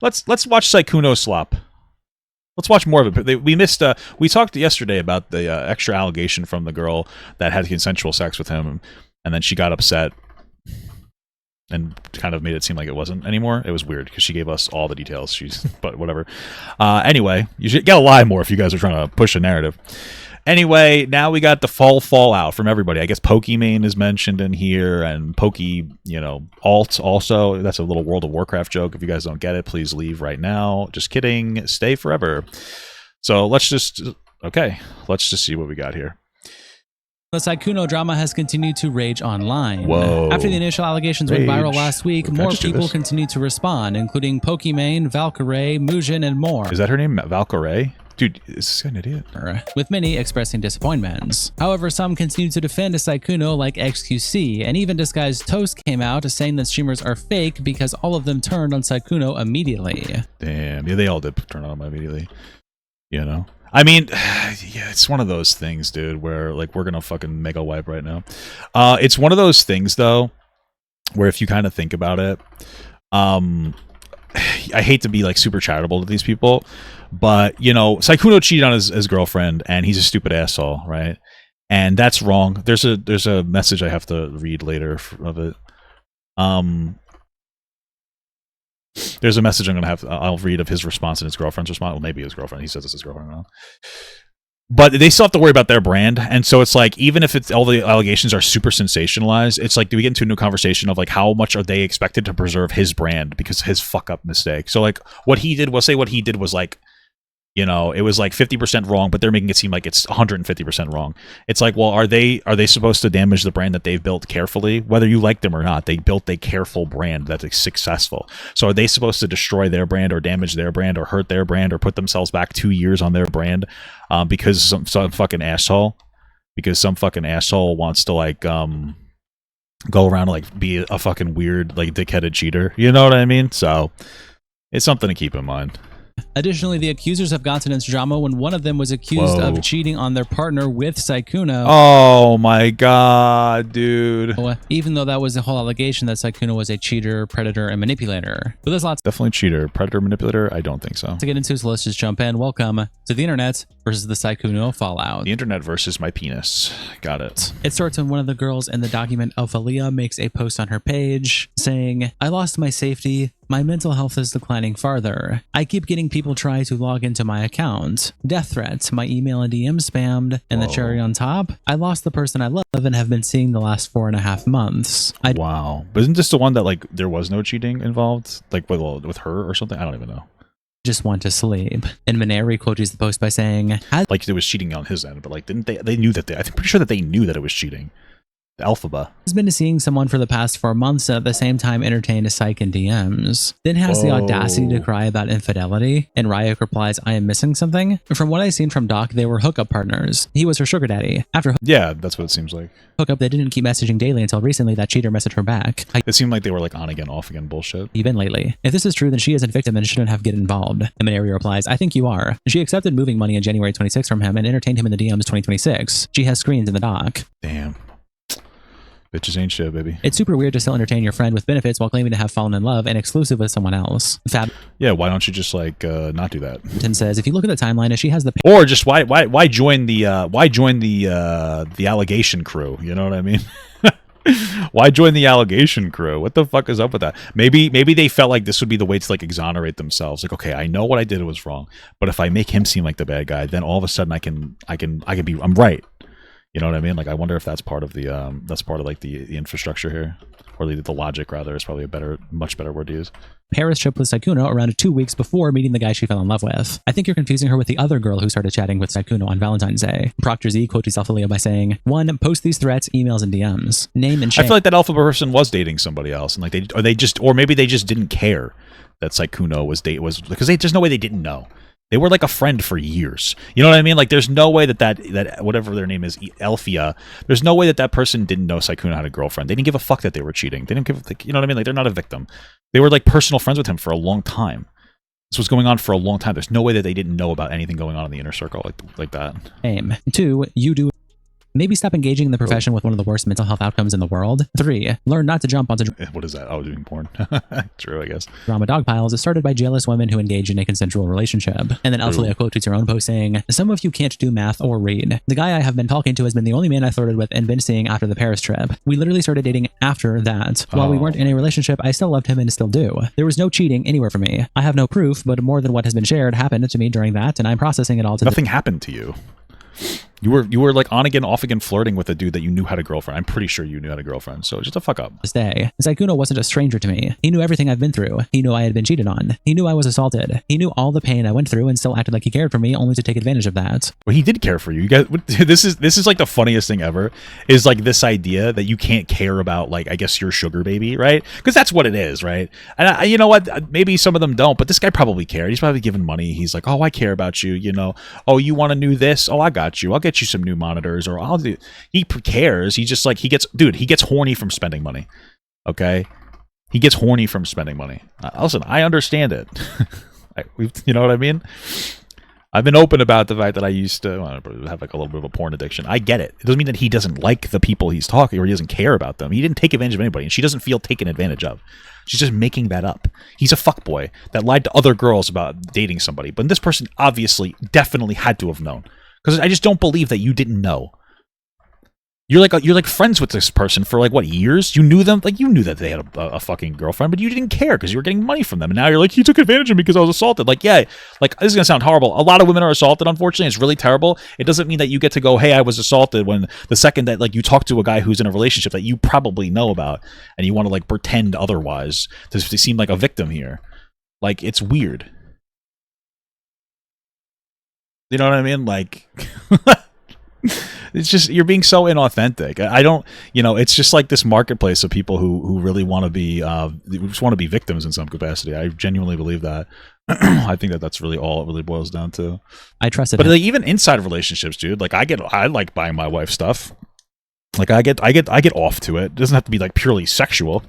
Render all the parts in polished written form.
Let's watch Sykkuno slop. Let's watch more of it. We missed. We talked yesterday about the extra allegation from the girl that had consensual sex with him, and then she got upset and kind of made it seem like it wasn't anymore. It was weird because she gave us all the details. But whatever. Anyway, you gotta lie more if you guys are trying to push a narrative. Anyway, now we got the fallout from everybody. I guess Pokimane is mentioned in here, and Alt also. That's a little World of Warcraft joke. If you guys don't get it, please leave right now. Just kidding. Stay forever. So let's just see what we got here. The Sykkuno drama has continued to rage online. Whoa. After the initial allegations went viral last week, more people continued to respond, including Pokimane, Valkyrae, Mujin, and more. Is that her name, Valkyrae? Dude, is this guy an idiot? With many expressing disappointments. However, some continue to defend Sykkuno like XQC, and even Disguised Toast came out saying that streamers are fake because all of them turned on Sykkuno immediately. Damn, yeah, they all did turn on him immediately. I mean, yeah, it's one of those things, dude, where like we're gonna fucking mega wipe right now. It's one of those things though, where if you kind of think about it, I hate to be like super charitable to these people, but Sykkuno cheated on his girlfriend, and he's a stupid asshole, right? And that's wrong. There's a message I have to read later of it. There's a message I'll read of his response and his girlfriend's response. Well, maybe his girlfriend. He says it's his girlfriend now. But they still have to worry about their brand, and so it's like even if all the allegations are super sensationalized, it's like do we get into a new conversation of like how much are they expected to preserve his brand because of his fuck up mistake? So like what he did was like it was like 50% wrong, but they're making it seem like it's 150% wrong. It's like, well, are they supposed to damage the brand that they've built carefully? Whether you like them or not, they built a careful brand that is successful. So are they supposed to destroy their brand or damage their brand or hurt their brand or put themselves back 2 years on their brand because some fucking asshole wants to like go around and like be a fucking weird like dickheaded cheater? You know what I mean? So it's something to keep in mind. Additionally, the accusers have gotten into drama when one of them was accused of cheating on their partner with Sykkuno. Oh my god, dude. Even though that was the whole allegation that Sykkuno was a cheater, predator, and manipulator. But there's lots. Definitely cheater. Predator, manipulator? I don't think so. To get into, so let's just jump in. Welcome to the internet versus the Sykkuno fallout. The internet versus my penis. Got it. It starts when one of the girls in the document, Ophelia, makes a post on her page saying, "I lost my safety. My mental health is declining farther. I keep getting people try to log into my account. Death threats, my email and DM spammed, and the cherry on top, I lost the person I love and have been seeing the last 4.5 months." Wow. But isn't this the one that like there was no cheating involved? Like with her or something? I don't even know. Just want to sleep. And Maneri quotes the post by saying, like there was cheating on his end, but like didn't they knew that I'm pretty sure that they knew that it was cheating. The Alphaba has been seeing someone for the past 4 months and at the same time entertained a psych in DMs. Then has the audacity to cry about infidelity, and Ryuk replies, "I am missing something." From what I've seen from Doc, they were hookup partners. He was her sugar daddy. After yeah, that's what it seems like. Hookup, they didn't keep messaging daily until recently that cheater messaged her back. It seemed like they were like on again, off again bullshit. Even lately. If this is true, then she is a victim and shouldn't have get involved. And Maneri replies, "I think you are." She accepted moving money in January 26 from him and entertained him in the DMs 2026. She has screens in the doc. Damn. Bitches ain't shit, baby. It's super weird to still entertain your friend with benefits while claiming to have fallen in love and exclusive with someone else. Fab. Yeah, why don't you just like not do that? Tim says, if you look at the timeline, she has the or just why join the allegation crew? You know what I mean? Why join the allegation crew? What the fuck is up with that? Maybe they felt like this would be the way to like exonerate themselves. Like, okay, I know what I did was wrong, but if I make him seem like the bad guy, then all of a sudden I'm right. You know what I mean? Like, I wonder if that's part of the like the infrastructure here, or the logic rather is probably much better word to use. Paris tripped with Sykkuno around 2 weeks before meeting the guy she fell in love with. I think you're confusing her with the other girl who started chatting with Sykkuno on Valentine's Day. Proctor Z quotes Ophelia by saying, "1. Post these threats, emails, and DMs. Name and shame." I feel like that alpha person was dating somebody else, and like maybe they just didn't care that Sykkuno was because there's no way they didn't know. They were like a friend for years. You know what I mean? Like, there's no way that whatever their name is, Elphia, there's no way that person didn't know Sykkuno had a girlfriend. They didn't give a fuck that they were cheating. They didn't give, like, you know what I mean? Like, they're not a victim. They were like personal friends with him for a long time. This was going on for a long time. There's no way that they didn't know about anything going on in the inner circle like that. Aim. 2, you do Maybe stop engaging in the profession with one of the worst mental health outcomes in the world. 3. Learn not to jump onto What is that? I was doing porn. True, I guess. drama dog piles is started by jealous women who engage in a consensual relationship. And then Alphalia quote tweets her own post saying, some of you can't do math or read. The guy I have been talking to has been the only man I flirted with and been seeing after the Paris trip. We literally started dating after that. While we weren't in a relationship, I still loved him and still do. There was no cheating anywhere for me. I have no proof, but more than what has been shared happened to me during that, and I'm processing it all to Nothing happened to you. You were like on again, off again flirting with a dude that you knew had a girlfriend. I'm pretty sure you knew had a girlfriend. So just a fuck up. this day. Sykkuno wasn't a stranger to me. He knew everything I've been through. He knew I had been cheated on. He knew I was assaulted. He knew all the pain I went through and still acted like he cared for me, only to take advantage of that. Well, he did care for you. You guys, this is like the funniest thing ever. Is like this idea that you can't care about, like, I guess your sugar baby, right? Because that's what it is, right? And you know what? Maybe some of them don't, but this guy probably cared. He's probably giving money. He's like, oh, I care about you. You know, oh, you want a new this? Oh, I got you. I'll get you some new monitors, or I'll do. He cares. He just like he gets horny from spending money. Okay, he gets horny from spending money. Listen, I understand it. You know what I mean? I've been open about the fact that I used to have like a little bit of a porn addiction. I get it. It doesn't mean that he doesn't like the people he's talking or he doesn't care about them. He didn't take advantage of anybody, and she doesn't feel taken advantage of. She's just making that up. He's a fuckboy that lied to other girls about dating somebody. But this person obviously, definitely had to have known. Because I just don't believe that you didn't know. You're like friends with this person for like what, years? You knew them, like you knew that they had a fucking girlfriend, but you didn't care because you were getting money from them. And now you're like, he took advantage of me because I was assaulted. Like, yeah, like this is gonna sound horrible. A lot of women are assaulted, unfortunately. It's really terrible. It doesn't mean that you get to go, hey, I was assaulted, when the second that like you talk to a guy who's in a relationship that you probably know about and you want to like pretend otherwise to seem like a victim here. Like, it's weird. You know what I mean? Like it's just, you're being so inauthentic. I don't, you know, it's just like this marketplace of people who really want to be, just want to be victims in some capacity. I genuinely believe that. I think that that's really all it really boils down to. I trusted but him. Like even inside of relationships, dude, like I like buying my wife stuff. Like I get off to it. It doesn't have to be like purely sexual,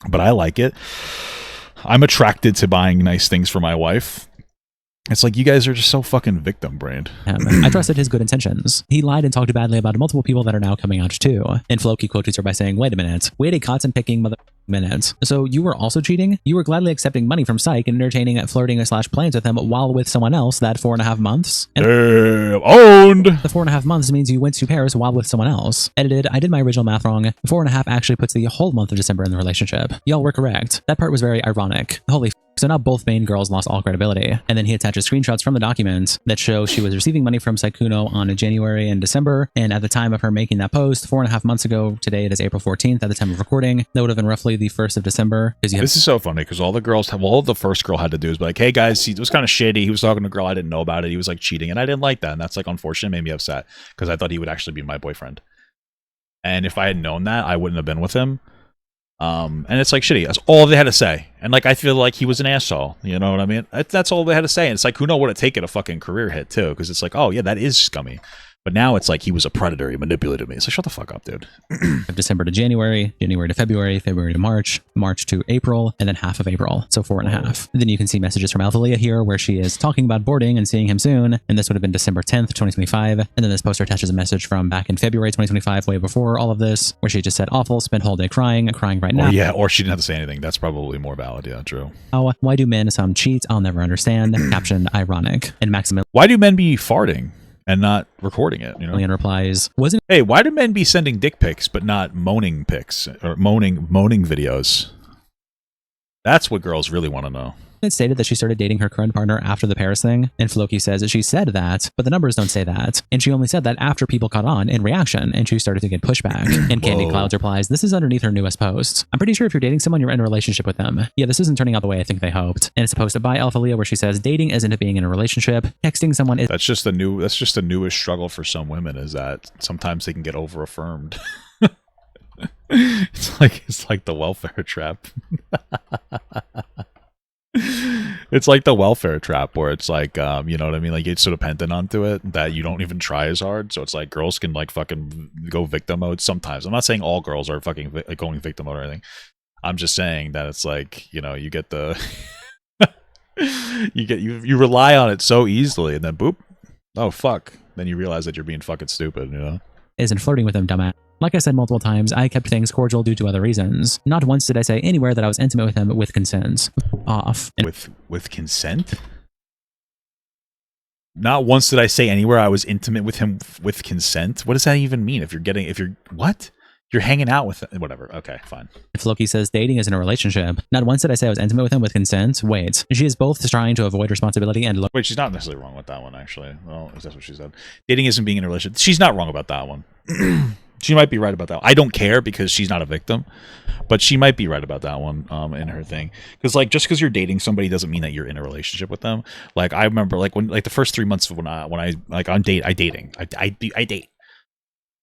but I like it. I'm attracted to buying nice things for my wife. It's like, you guys are just so fucking victim-brained. I trusted his good intentions. He lied and talked badly about multiple people that are now coming out too. And Floki quotes her by saying, wait a minute. Wait a cotton-picking minute. So you were also cheating? You were gladly accepting money from Syke and entertaining flirting / plans with him while with someone else that 4.5 months? And owned! The 4.5 months means you went to Paris while with someone else. Edited, I did my original math wrong. 4.5 actually puts the whole month of December in the relationship. Y'all were correct. That part was very ironic. Holy f***. So now both main girls lost all credibility. And then he attaches screenshots from the document that show she was receiving money from Sykkuno on January and December. And at the time of her making that post, 4.5 months ago, today it is April 14th at the time of recording, that would have been roughly the 1st of December. This is so funny because all the first girl had to do is be like, hey guys, it was kind of shitty. He was talking to a girl, I didn't know about it. He was like cheating and I didn't like that. And that's like unfortunate, made me upset because I thought he would actually be my boyfriend. And if I had known that, I wouldn't have been with him. And it's like shitty. That's all they had to say. And like, I feel like he was an asshole. You know what I mean? That's all they had to say. And it's like, Sykkuno would have taken a fucking career hit too. Cause it's like, oh yeah, that is scummy. But now it's like he was a predator. He manipulated me. So shut the fuck up, dude. December to January, January to February, February to March, March to April, and then half of April. So 4.5. Then you can see messages from Alphalia here where she is talking about boarding and seeing him soon. And this would have been December 10th, 2025. And then this poster attaches a message from back in February 2025, way before all of this, where she just said awful, spent whole day crying right now. Or she didn't have to say anything. That's probably more valid. Yeah, true. Why do men some cheat? I'll never understand. Caption ironic. And Maximilian. Why do men be farting and not recording it? You know, replies, wasn't. Hey, why do men be sending dick pics but not moaning pics or moaning videos? That's what girls really want to know. It stated that she started dating her current partner after the Paris thing, and Floki says that she said that, but the numbers don't say that, and she only said that after people caught on in reaction, and she started to get pushback. And Candy Cloud replies, this is underneath her newest post. I'm pretty sure if you're dating someone, you're in a relationship with them. Yeah, this isn't turning out the way I think they hoped. And it's posted by Alphalia where she says dating isn't being in a relationship. Texting someone is. That's just the newest struggle for some women, is that sometimes they can get over affirmed. It's like the welfare trap. It's like the welfare trap where it's like, you know what I mean? Like, it's so dependent onto it that you don't even try as hard. So it's like girls can like fucking go victim mode sometimes. I'm not saying all girls are fucking going victim mode or anything. I'm just saying that it's like, you know, you get the, you rely on it so easily and then boop, oh fuck. Then you realize that you're being fucking stupid, you know? isn't flirting with him, dumbass. Like I said multiple times, I kept things cordial due to other reasons. Not once did I say anywhere that I was intimate with him with consent. Off. With consent? Not once did I say anywhere I was intimate with him with consent. What does that even mean? If you're what? You're hanging out with him. Whatever. Okay, fine. If Loki says dating isn't a relationship, not once did I say I was intimate with him with consent. Wait, she is both trying to avoid responsibility and wait, she's not necessarily wrong with that one, actually. Well, that's what she said. Dating isn't being in a relationship. She's not wrong about that one. She might be right about that one. I don't care because she's not a victim, but she might be right about that one in her thing. Because like just because you're dating somebody doesn't mean that you're in a relationship with them. Like I remember like when like the first 3 months of when I like on date I date.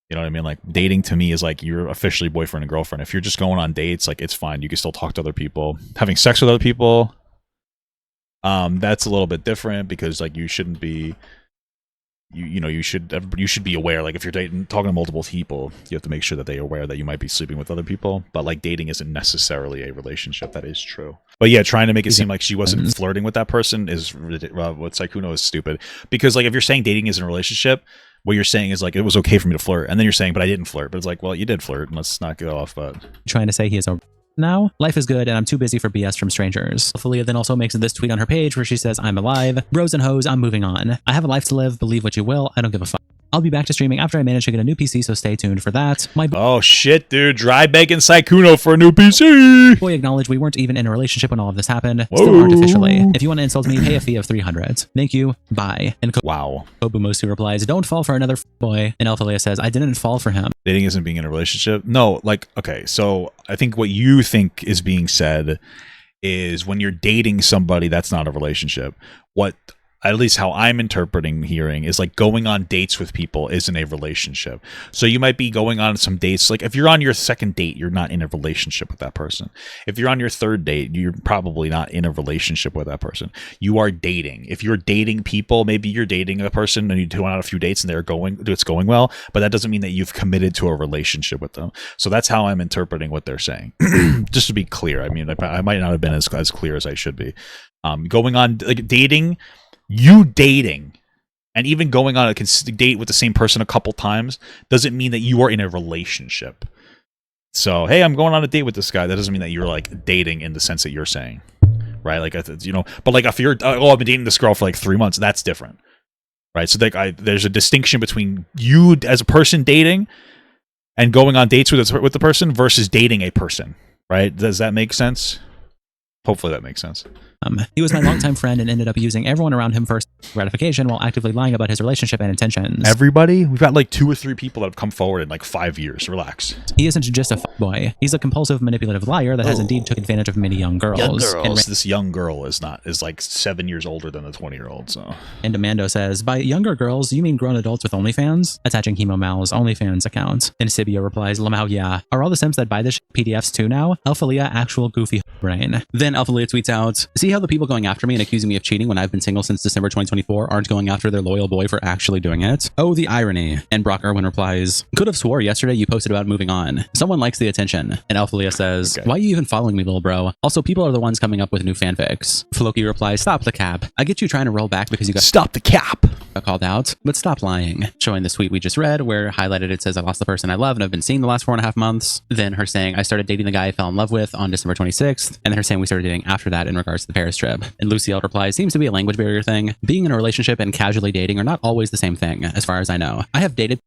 You know what I mean? Like dating to me is like you're officially boyfriend and girlfriend. If you're just going on dates, like it's fine. You can still talk to other people. Having sex with other people, that's a little bit different because like you shouldn't be. You should be aware. Like if you're talking to multiple people, you have to make sure that they're aware that you might be sleeping with other people. But like dating isn't necessarily a relationship. That is true. But yeah, trying to make it seem like she wasn't flirting with that person is what Sykkuno is stupid. Because like if you're saying dating isn't a relationship, what you're saying is like it was okay for me to flirt, and then you're saying, but I didn't flirt. But it's like, well, you did flirt. And let's not go off. But trying to say he is a now. Life is good and I'm too busy for BS from strangers. Ophelia then also makes this tweet on her page where she says, I'm alive. Bros and hoes, I'm moving on. I have a life to live. Believe what you will. I don't give a fuck. I'll be back to streaming after I manage to get a new PC, so stay tuned for that. Oh shit, dude. Dry begging Sykkuno for a new PC. Boy acknowledge we weren't even in a relationship when all of this happened. Still aren't officially. If you want to insult me, pay a fee of 300. Thank you. Bye. And wow. Kobumosu replies, don't fall for another boy. And Ophelia says, I didn't fall for him. Dating isn't being in a relationship. No, like, okay, so I think what you think is being said is when you're dating somebody, that's not a relationship. What at least how I'm interpreting hearing is like going on dates with people isn't a relationship. So you might be going on some dates. Like if you're on your second date, you're not in a relationship with that person. If you're on your third date, you're probably not in a relationship with that person. You are dating. If you're dating people, maybe you're dating a person and you go on a few dates and it's going well, but that doesn't mean that you've committed to a relationship with them. So that's how I'm interpreting what they're saying. Just to be clear. I mean, I might not have been as clear as I should be. Going on like dating, and even going on a date with the same person a couple times doesn't mean that you are in a relationship. So, hey, I'm going on a date with this guy. That doesn't mean that you're like dating in the sense that you're saying, right? Like, you know, but like if you're, oh, I've been dating this girl for like 3 months, that's different, right? So like, there's a distinction between you as a person dating and going on dates with the person versus dating a person, right? Does that make sense? Hopefully that makes sense. He was my longtime friend and ended up using everyone around him for gratification while actively lying about his relationship and intentions. Everybody? We've got like 2 or 3 people that have come forward in like 5 years. Relax. He isn't just a fuckboy. He's a compulsive, manipulative liar that has indeed took advantage of many young girls. This young girl is like 7 years older than the 20-year-old. So. And Amando says, by younger girls, you mean grown adults with OnlyFans? Attaching Hemo Mal's OnlyFans account. And Sibia replies, Lamau, yeah. Are all the simps that buy this PDFs too now? Alphalia, actual goofy brain. Then Alphalia tweets out, see how the people going after me and accusing me of cheating when I've been single since December 2024 aren't going after their loyal boy for actually doing it? Oh, the irony. And Brock Irwin replies, could have swore yesterday you posted about moving on. Someone likes the attention. And Alphalia says, okay. Why are you even following me, little bro? Also, people are the ones coming up with new fanfics. Floki replies, stop the cap. I get you trying to roll back because you got stop the cap. Called out, but stop lying. Showing the tweet we just read where highlighted it says, I lost the person I love and I've been seeing the last 4.5 months. Then her saying, I started dating the guy I fell in love with on December 26th. And then her saying we started dating after that in regards to the Paris trip. And Lucille replies, seems to be a language barrier thing. Being in a relationship and casually dating are not always the same thing, as far as I know. I have dated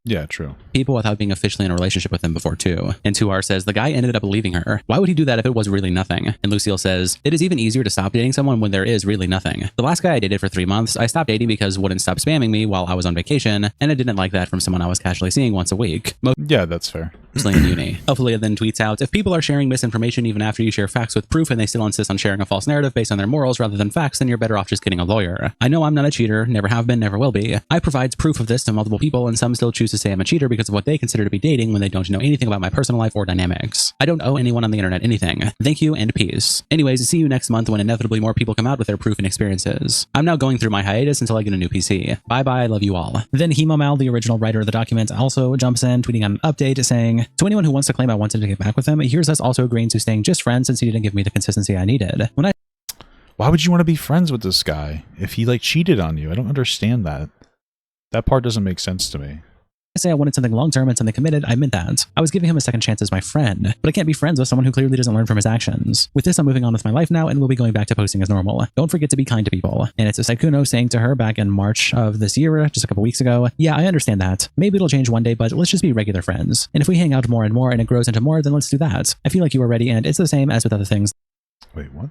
people without being officially in a relationship with them before too. And 2R says, the guy ended up leaving her. Why would he do that if it was really nothing? And Lucille says, it is even easier to stop dating someone when there is really nothing. The last guy I dated for 3 months, I stopped dating because wouldn't stop spamming me while I was on vacation, and I didn't like that from someone I was casually seeing once a week. Yeah, that's fair. Mostly in uni. Ophelia then tweets out, if people are sharing misinformation even after you share facts with proof and they still insist on sharing a false narrative based on their morals rather than facts, then you're better off just getting a lawyer. I know I'm not a cheater, never have been, never will be. I provide proof of this to multiple people, and some still choose to say I'm a cheater because of what they consider to be dating when they don't know anything about my personal life or dynamics. I don't owe anyone on the internet anything. Thank you and peace. Anyways, see you next month when inevitably more people come out with their proof and experiences. I'm now going through my hiatus until I get a new PC. Bye bye, I love you all. Then Hemomal, the original writer of the document, also jumps in, tweeting out an update saying, to anyone who wants to claim I wanted to get back with him, here's us also agreeing to staying just friends since he didn't give me the consistency I needed. Why would you want to be friends with this guy if he like cheated on you? I don't understand that. That part doesn't make sense to me. I say I wanted something long-term and something committed, I meant that. I was giving him a second chance as my friend, but I can't be friends with someone who clearly doesn't learn from his actions. With this, I'm moving on with my life now and we'll be going back to posting as normal. Don't forget to be kind to people. And it's a Sykkuno saying to her back in March of this year, just a couple weeks ago, yeah, I understand that. Maybe it'll change one day, but let's just be regular friends. And if we hang out more and more and it grows into more, then let's do that. I feel like you are ready and it's the same as with other things. Wait, what?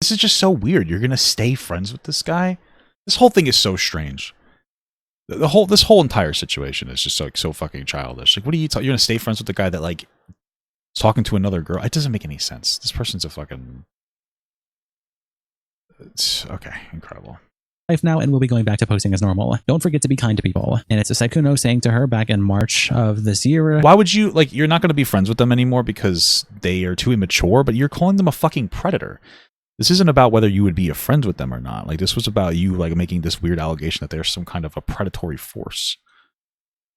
This is just so weird. You're gonna stay friends with this guy? This whole thing is so strange. This whole entire situation is just like so fucking childish. Like, what are you you're gonna stay friends with the guy that like is talking to another girl? It doesn't make any sense. This person's a fucking. It's okay, incredible. Life now and we'll be going back to posting as normal. Don't forget to be kind to people. And it's a Sykkuno saying to her back in March of this year. Why would you like? You're not gonna be friends with them anymore because they are too immature. But you're calling them a fucking predator. This isn't about whether you would be a friend with them or not. Like, this was about you, like, making this weird allegation that they're some kind of a predatory force.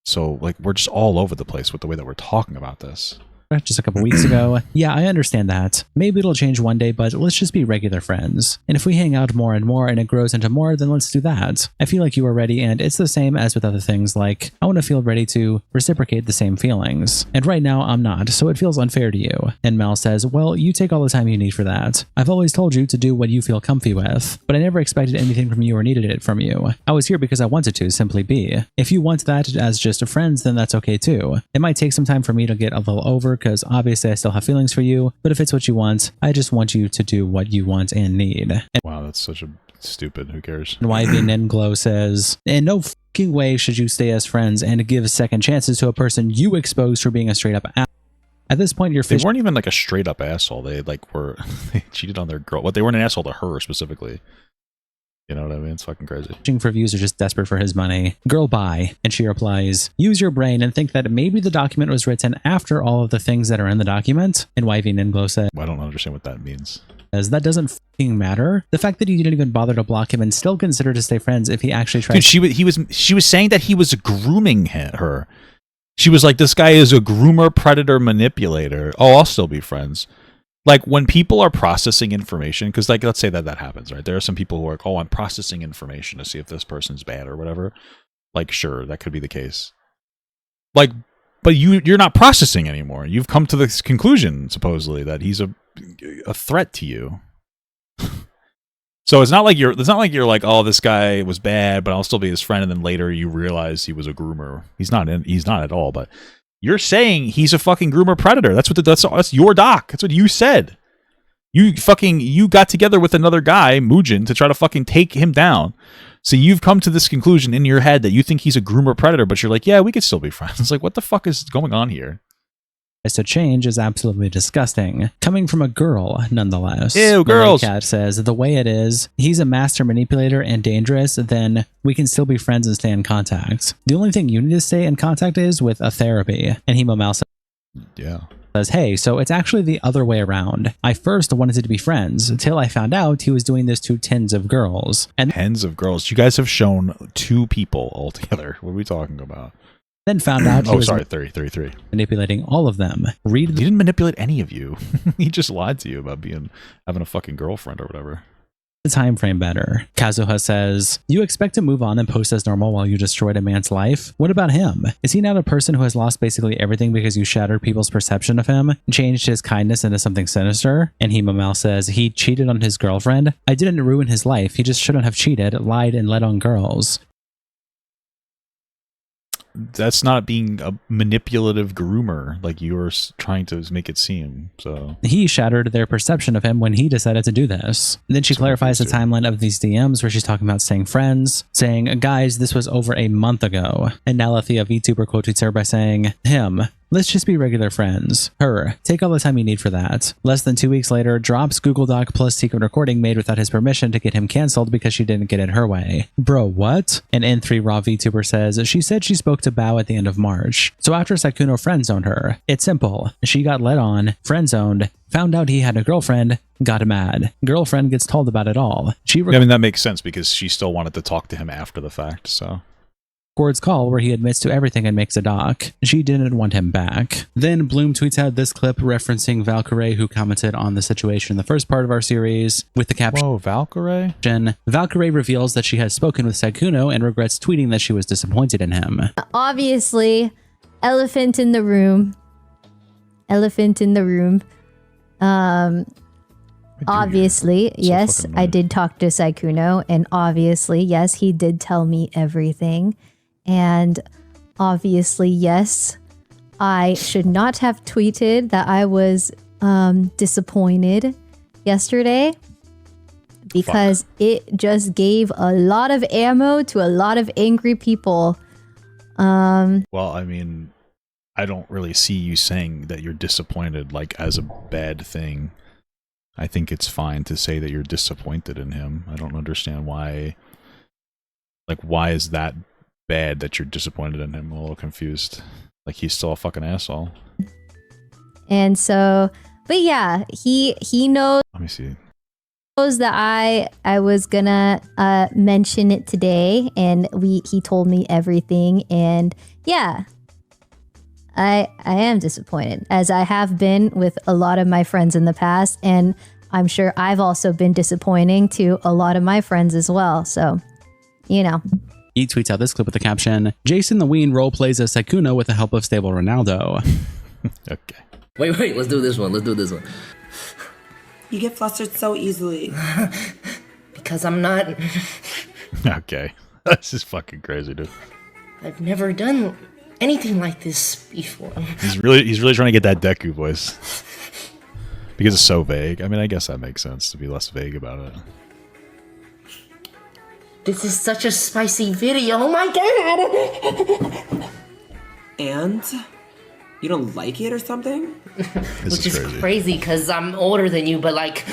So, like, we're just all over the place with the way that we're talking about this. Just a couple weeks ago. Yeah, I understand that. Maybe it'll change one day, but let's just be regular friends. And if we hang out more and more and it grows into more, then let's do that. I feel like you are ready and it's the same as with other things, like I want to feel ready to reciprocate the same feelings. And right now I'm not, so it feels unfair to you. And Mel says, well, you take all the time you need for that. I've always told you to do what you feel comfy with, but I never expected anything from you or needed it from you. I was here because I wanted to simply be. If you want that as just friends, then that's okay too. It might take some time for me to get a little over because obviously I still have feelings for you, but if it's what you want, I just want you to do what you want and need. And wow, that's such a stupid. Who cares? YV Ninglo says, in no fucking way should you stay as friends and give second chances to a person you exposed for being a straight up ass. At this point, you're They weren't even like a straight up asshole. They like were they cheated on their girl. But they weren't an asshole to her specifically. You know what I mean? It's fucking crazy. Fishing for views are just desperate for his money. Girl, bye. And she replies, use your brain and think that maybe the document was written after all of the things that are in the document. And YV Ninglo says, I don't understand what that means. That doesn't fucking matter. The fact that you didn't even bother to block him and still consider to stay friends if he actually tried. Dude, she was saying that he was grooming her. She was like, this guy is a groomer, predator, manipulator. Oh, I'll still be friends. Like, when people are processing information, because, like, let's say that happens, right? There are some people who are like, oh, I'm processing information to see if this person's bad or whatever. Like, sure, that could be the case. Like, but you're not processing anymore. You've come to this conclusion, supposedly, that he's a threat to you. So it's not like you're like, oh, this guy was bad, but I'll still be his friend, and then later you realize he was a groomer. He's not at all, but you're saying he's a fucking groomer predator. That's your doc. That's what you said. You got together with another guy, Mujin, to try to fucking take him down. So you've come to this conclusion in your head that you think he's a groomer predator, but you're like, yeah, we could still be friends. It's like, what the fuck is going on here? To change is absolutely disgusting. Coming from a girl, nonetheless. Ew, girls. Cat says, the way it is, he's a master manipulator and dangerous, then we can still be friends and stay in contact. The only thing you need to stay in contact is with a therapy. And Himo says, hey, so it's actually the other way around. I first wanted to be friends until I found out he was doing this to tens of girls. And tens of girls? You guys have shown 2 people altogether. What are we talking about? Then found out he was 33. manipulating all of them. He didn't manipulate any of you. He just lied to you about having a fucking girlfriend or whatever. The time frame better. Kazuha says, you expect to move on and post as normal while you destroyed a man's life? What about him? Is he not a person who has lost basically everything because you shattered people's perception of him, changed his kindness into something sinister? And Himo says, he cheated on his girlfriend? I didn't ruin his life. He just shouldn't have cheated, lied, and led on girls. That's not being a manipulative groomer like you're trying to make it seem. So he shattered their perception of him when he decided to do this. And then she clarifies the timeline of these DMs where she's talking about staying friends, saying, guys, this was over a month ago. And now Alethea VTuber quotes her by saying, him, let's just be regular friends. Her, take all the time you need for that. Less than 2 weeks later, drops Google Doc plus secret recording made without his permission to get him cancelled because she didn't get it her way. Bro, what? And N3 Raw VTuber says, she said she spoke to Bao at the end of March. So after Sykkuno friend-zoned her, it's simple. She got led on, friend-zoned, found out he had a girlfriend, got mad. Girlfriend gets told about it all. I mean, that makes sense because she still wanted to talk to him after the fact, so. Gord's call where he admits to everything and makes a doc. She didn't want him back. Then Bloom tweets out this clip referencing Valkyrie, who commented on the situation in the first part of our series with the caption, Whoa, Valkyrie? Valkyrie reveals that she has spoken with Sykkuno and regrets tweeting that she was disappointed in him. Obviously, elephant in the room. Elephant in the room. Obviously, yes, I did talk to Sykkuno, and obviously, yes, he did tell me everything. And obviously, yes, I should not have tweeted that I was disappointed yesterday, because it just gave a lot of ammo to a lot of angry people. Well, I mean, I don't really see you saying that you're disappointed like as a bad thing. I think it's fine to say that you're disappointed in him. I don't understand why. Like, why is that bad that you're disappointed in him? I'm a little confused. Like, he's still a fucking asshole. And so, but yeah, he knows. Let me see. Knows that I was gonna mention it today, and he told me everything, and yeah, I am disappointed, as I have been with a lot of my friends in the past, and I'm sure I've also been disappointing to a lot of my friends as well. So, you know. He tweets out this clip with the caption, Jason the Ween roleplays as Sykkuno with the help of stable Ronaldo. Okay. Wait, let's do this one. You get flustered so easily. Because I'm not... Okay. This is fucking crazy, dude. I've never done anything like this before. He's really trying to get that Deku voice. Because it's so vague. I mean, I guess that makes sense to be less vague about it. This is such a spicy video. Oh my god! And? You don't like it or something? Which is crazy because I'm older than you, but like...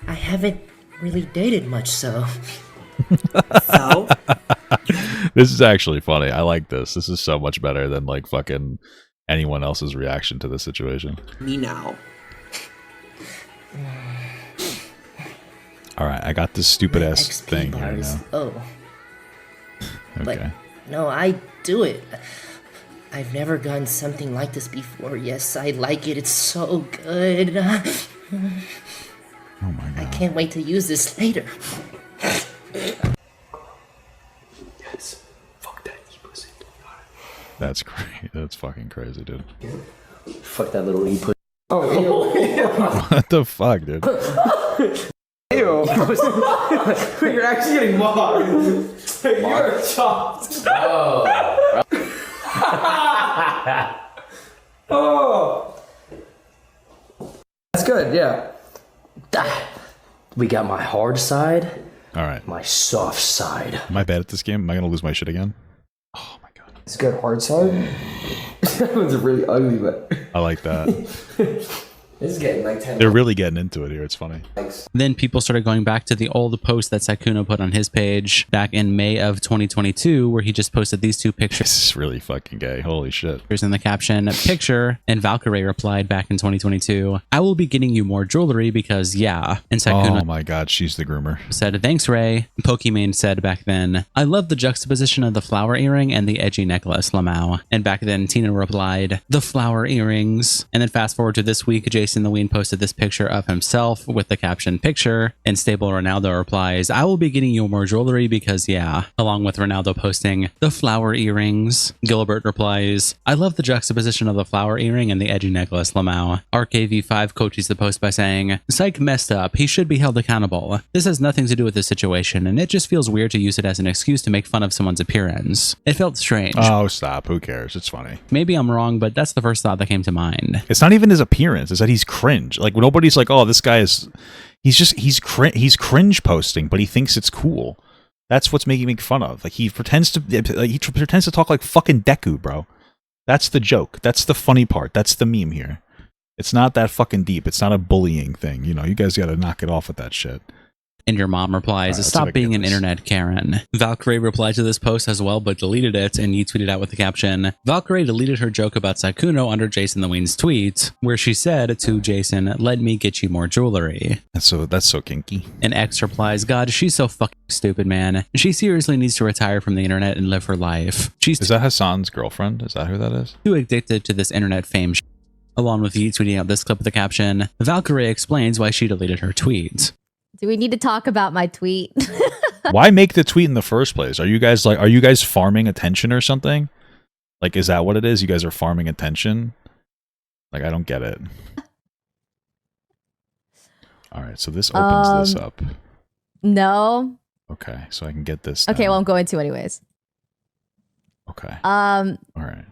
I haven't really dated much, so... So? This is actually funny. I like this. This is so much better than like fucking anyone else's reaction to this situation. Me now. Alright, I got this stupid ass XP thing here bars. now. Oh. Okay. But no, I do it. I've never done something like this before. Yes, I like it. It's so good. Oh my god. I can't wait to use this later. Yes. Fuck that e-pussy. That's crazy. That's fucking crazy, dude. Fuck that little e-pussy. What the fuck, dude? Ew. You're actually getting mocked. You're chopped. Oh. That's good, yeah. We got my hard side, Alright. my soft side. Am I bad at this game? Am I gonna lose my shit again? Oh my god. It's good hard side. That one's really ugly, but I like that. this is getting like 10. They're really getting into it here. It's funny. Then people started going back to the old post that Sykkuno put on his page back in May of 2022, where he just posted these two pictures This is really fucking gay. Holy shit. in the caption, picture, and Valkyrie replied back in 2022, I will be getting you more jewelry because yeah. And Sykkuno Oh my god, she's the groomer. said, thanks, Ray. Pokimane said back then, I love the juxtaposition of the flower earring and the edgy necklace, Lamau. And back then, Tina replied, the flower earrings. And then fast forward to this week, Jason the Ween posted this picture of himself with the caption picture, and stable Ronaldo replies, I will be getting you more jewelry because yeah, along with Ronaldo posting the flower earrings. Gilbert replies, I love the juxtaposition of the flower earring and the edgy necklace, Lamau. RKV5 coaches the post by saying, Syke messed up, he should be held accountable. This has nothing to do with the situation, and it just feels weird to use it as an excuse to make fun of someone's appearance. It felt strange. Oh, stop. Who cares? It's funny. Maybe I'm wrong, but that's the first thought that came to mind. It's not even his appearance. It's that he's cringe. Like, nobody's like, oh, this guy is... He's cringe posting, but he thinks it's cool. That's what's making me make fun of. Like, he pretends to talk like fucking Deku, bro. That's the joke. That's the funny part. That's the meme here. It's not that fucking deep. It's not a bullying thing. You know, you guys gotta knock it off with that shit. And your mom replies, Alright, stop being an internet Karen. Valkyrie replied to this post as well, but deleted it, and he tweeted out with the caption, Valkyrie deleted her joke about Sykkuno under Jason the Wayne's tweet, where she said to Jason, let me get you more jewelry. That's so kinky. And X replies, God, she's so fucking stupid, man. She seriously needs to retire from the internet and live her life. She's Is that Hassan's girlfriend? Is that who that is? too addicted to this internet fame. Along with Yi tweeting out this clip with the caption, Valkyrie explains why she deleted her tweet. Do we need to talk about my tweet? Why make the tweet in the first place? Are you guys farming attention or something? Like, is that what it is? You guys are farming attention? Like, I don't get it. All right, so this opens this up. No. Okay, so I can get this. Okay, down. well, I'm going to anyways. Okay. All right.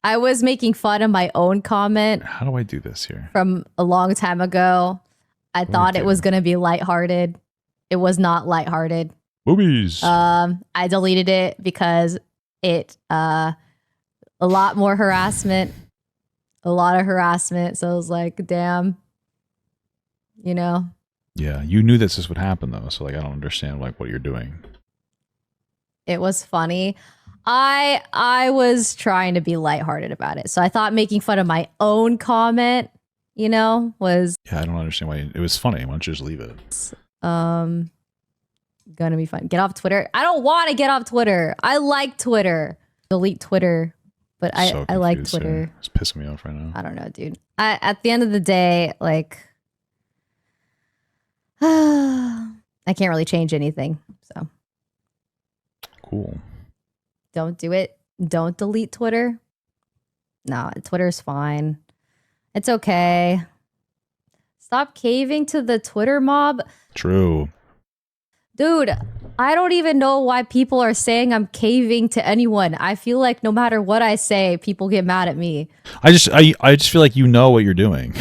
I was making fun of my own comment. How do I do this here? From a long time ago. I thought it was going to be lighthearted. It was not lighthearted. Boobies. I deleted it because it a lot more harassment. A lot of harassment. So I was like, damn. You know. Yeah, you knew this would happen though, so like I don't understand like what you're doing. It was funny. I was trying to be lighthearted about it. So I thought making fun of my own comment, you know, was Yeah, I don't understand why it was funny. Why don't you just leave it? gonna be fun. Get off Twitter. I don't want to get off Twitter. I like Twitter. Delete Twitter, but So I like confused Twitter. here. It's pissing me off right now. I don't know, dude. At the end of the day, like I can't really change anything. So Cool. don't do it. Don't delete Twitter. No, Twitter's fine. It's okay. Stop caving to the Twitter mob. True. Dude, I don't even know why people are saying I'm caving to anyone. I feel like no matter what I say, people get mad at me. I just feel like you know what you're doing.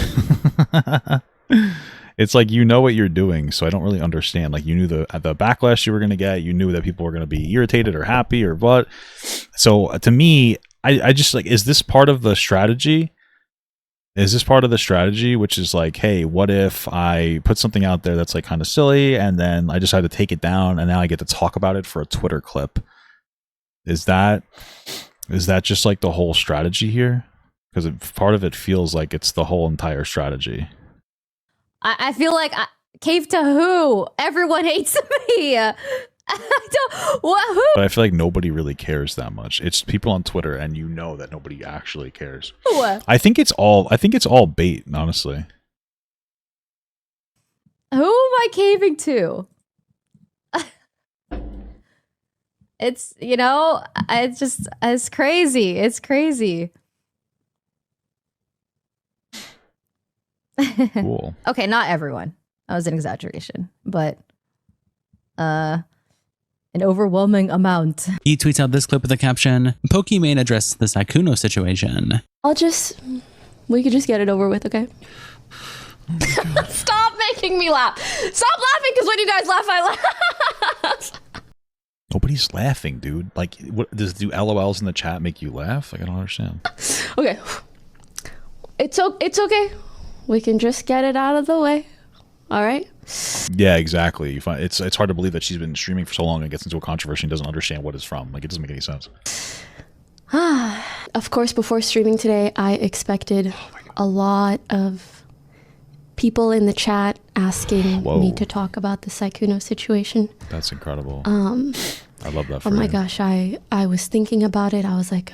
It's like you know what you're doing, so I don't really understand. Like you knew the backlash you were gonna get, you knew that people were gonna be irritated or happy or what. So to me, I just like, is this part of the strategy? Is this part of the strategy, which is like, hey, what if I put something out there that's like kind of silly, and then I decide to take it down, and now I get to talk about it for a Twitter clip? Is that just like the whole strategy here? Because part of it feels like it's the whole entire strategy. I feel like cave to who? Everyone hates me. I don't. Who? But I feel like nobody really cares that much. It's people on Twitter, and you know that nobody actually cares. Who? I think it's all bait, honestly. Who am I caving to? It's, you know, it's crazy. It's crazy. Cool. Okay, not everyone. That was an exaggeration, but an overwhelming amount. He tweets out this clip with the caption, Pokimane addressed the Sykkuno situation. We could just get it over with, okay? Stop making me laugh. Stop laughing, because when you guys laugh, I laugh. Nobody's laughing, dude. Like, what do LOLs in the chat make you laugh? Like, I don't understand. Okay. It's okay. We can just get it out of the way. All right? Yeah, exactly. You find it's hard to believe that she's been streaming for so long and gets into a controversy and doesn't understand what it's from. Like, it doesn't make any sense. Of course, before streaming today, I expected a lot of people in the chat asking me to talk about the Sykkuno situation. That's incredible. I love that for Oh my you. gosh, I was thinking about it. I was like,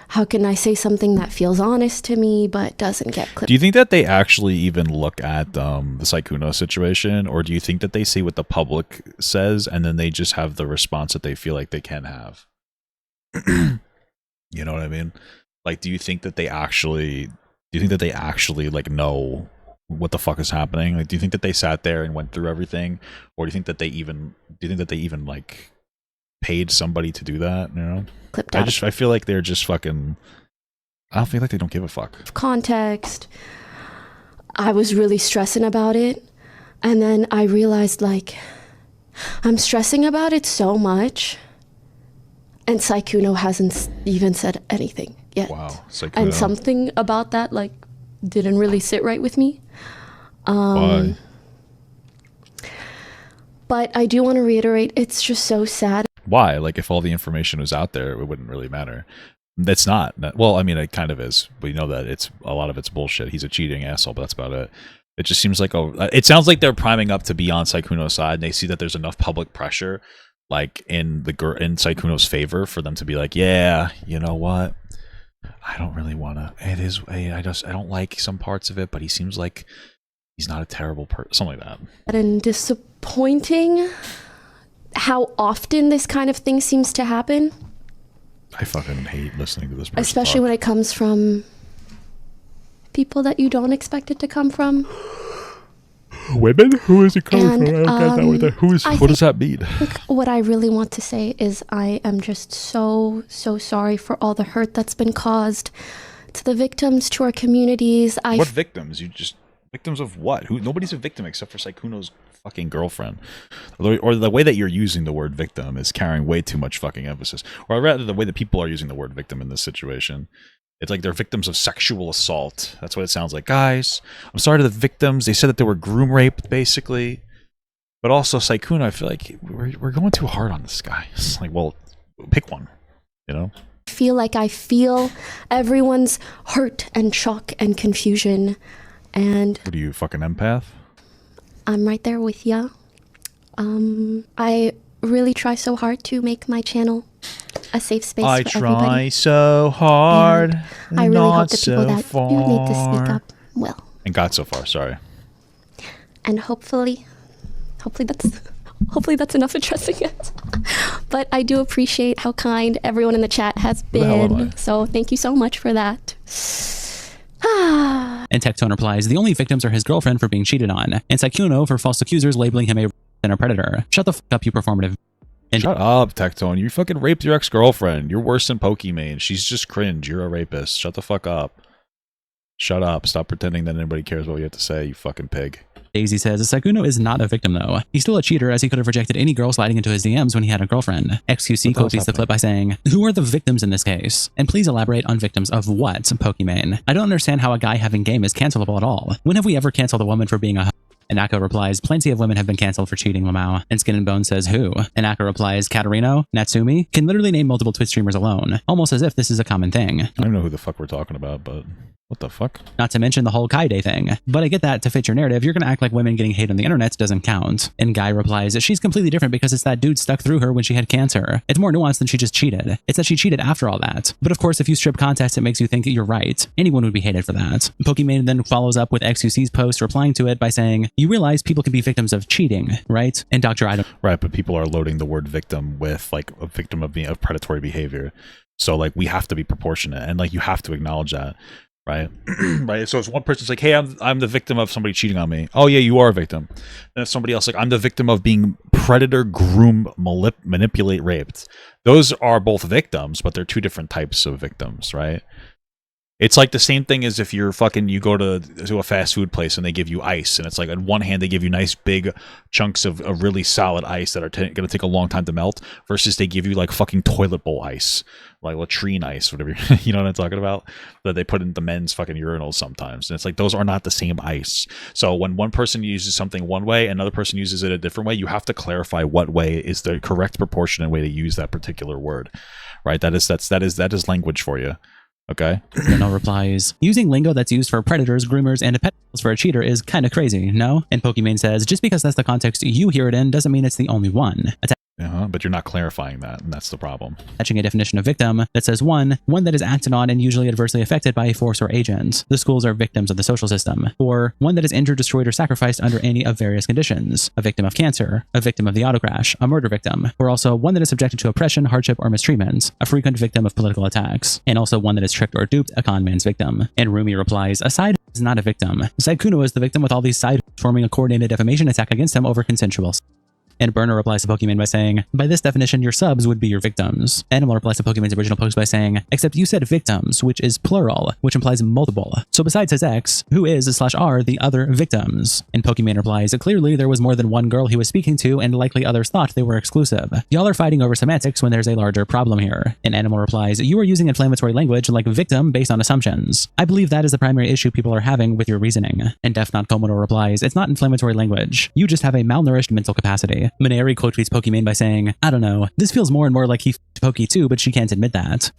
how can I say something that feels honest to me but doesn't get clipped? Do you think that they actually even look at the Sykkuno situation, or do you think that they see what the public says and then they just have the response that they feel like they can have? You know what I mean? Like, do you think that they actually like know what the fuck is happening? Like, do you think that they sat there and went through everything, or do you think that they even like paid somebody to do that? You know, I feel like they're just fucking. I don't feel like they don't give a fuck. Context. I was really stressing about it, and then I realized, like, I'm stressing about it so much, and Sykkuno hasn't even said anything yet. Wow, Sykkuno. And something about that, like, didn't really sit right with me. Why? But I do want to reiterate, it's just so sad. Why? Like, if all the information was out there, it wouldn't really matter. That's not. Well, I mean, it kind of is. We know that it's a lot of it's bullshit. He's a cheating asshole, but that's about it. It just seems like it sounds like they're priming up to be on Sykkuno's side. And they see that there's enough public pressure, like in Sykkuno's favor, for them to be like, yeah, you know what? I don't really want to. I don't like some parts of it, but he seems like he's not a terrible person. Something like that. And disappointing how often this kind of thing seems to happen. I fucking hate listening to this person especially talk. when it comes from people that you don't expect it to come from. Women? Who is it coming And, from? I don't get that. Who is? What does that mean? What I really want to say is I am just so sorry for all the hurt that's been caused to the victims, to our communities. What victims? Victims of what? Nobody's a victim except for Sykkuno's fucking girlfriend. Or the way that you're using the word victim is carrying way too much fucking emphasis. Or rather, the way that people are using the word victim in this situation. It's like they're victims of sexual assault. That's what it sounds like. Guys, I'm sorry to the victims. They said that they were groom raped, basically. But also, Sykkuno, I feel like we're going too hard on this guy. It's like, well, pick one, you know? I feel everyone's hurt and shock and confusion. And what are you, fucking empath? I'm right there with ya. I really try so hard to make my channel a safe space for everybody. I try so hard. And I really hope the people that do need to speak up will. And got so far, sorry. And hopefully that's enough addressing it. But I do appreciate how kind everyone in the chat has been. So thank you so much for that. And Tectone replies, the only victims are his girlfriend for being cheated on, and Sykkuno for false accusers labeling him a predator. Shut the fuck up, you performative. Shut up, Tectone. You fucking raped your ex-girlfriend. You're worse than Pokimane. She's just cringe. You're a rapist. Shut the fuck up. Shut up. Stop pretending that anybody cares what you have to say, you fucking pig. Daisy says, Sykkuno is not a victim though. He's still a cheater, as he could have rejected any girl sliding into his DMs when he had a girlfriend. XQC copies the clip by saying, who are the victims in this case? And please elaborate on victims of what, Pokimane? I don't understand how a guy having game is cancelable at all. When have we ever canceled a woman for being a And Akko replies, plenty of women have been canceled for cheating, Lamau. And Skin and Bone says, who? And Akko replies, Katarino, Natsumi, can literally name multiple Twitch streamers alone, almost as if this is a common thing. I don't know who the fuck we're talking about, but what the fuck? Not to mention the whole Kaide thing. But I get that to fit your narrative, you're gonna act like women getting hate on the internet doesn't count. And Guy replies, she's completely different because it's that dude stuck through her when she had cancer. It's more nuanced than she just cheated. It's that she cheated after all that. But of course, if you strip context, it makes you think that you're right. Anyone would be hated for that. Pokimane then follows up with XUC's post, replying to it by saying, you realize people can be victims of cheating, right? And Dr. I don't... Right, but people are loading the word victim with like a victim of predatory behavior. So like we have to be proportionate, and like you have to acknowledge that. Right. Right. So if one person's like, hey, I'm the victim of somebody cheating on me. Oh yeah, you are a victim. And if somebody else like, I'm the victim of being predator, groom, manipulate, raped. Those are both victims, but they're two different types of victims, right? It's like the same thing as if you go to a fast food place and they give you ice, and it's like on one hand they give you nice big chunks of really solid ice that are going to take a long time to melt, versus they give you like fucking toilet bowl ice, like latrine ice, whatever. You know what I'm talking about? That they put in the men's fucking urinals sometimes, and it's like those are not the same ice. So when one person uses something one way, another person uses it a different way, you have to clarify what way is the correct proportionate way to use that particular word, right? That is language for you. Okay. No replies, using lingo that's used for predators, groomers, and pedophiles for a cheater is kind of crazy, no? And Pokimane says, just because that's the context you hear it in doesn't mean it's the only one. But you're not clarifying that, and that's the problem. Attaching a definition of victim that says one that is acted on and usually adversely affected by a force or agent. The schools are victims of the social system. Or one that is injured, destroyed, or sacrificed under any of various conditions. A victim of cancer, a victim of the auto crash, a murder victim, or also one that is subjected to oppression, hardship, or mistreatment, a frequent victim of political attacks, and also one that is tricked or duped, a con man's victim. And Rumi replies, a side is not a victim. Sykkuno is the victim with all these side forming a coordinated defamation attack against him over consensual. And Burner replies to Pokimane by saying, by this definition, your subs would be your victims. Animal replies to Pokimane's original post by saying, except you said victims, which is plural, which implies multiple. So besides his ex, who is /are the other victims? And Pokimane replies, clearly there was more than one girl he was speaking to, and likely others thought they were exclusive. Y'all are fighting over semantics when there's a larger problem here. And Animal replies, you are using inflammatory language like victim based on assumptions. I believe that is the primary issue people are having with your reasoning. And Def Not Komodo replies, it's not inflammatory language. You just have a malnourished mental capacity. Maneri quote tweets Pokimane by saying, I don't know, this feels more and more like he f***ed Poki too, but she can't admit that.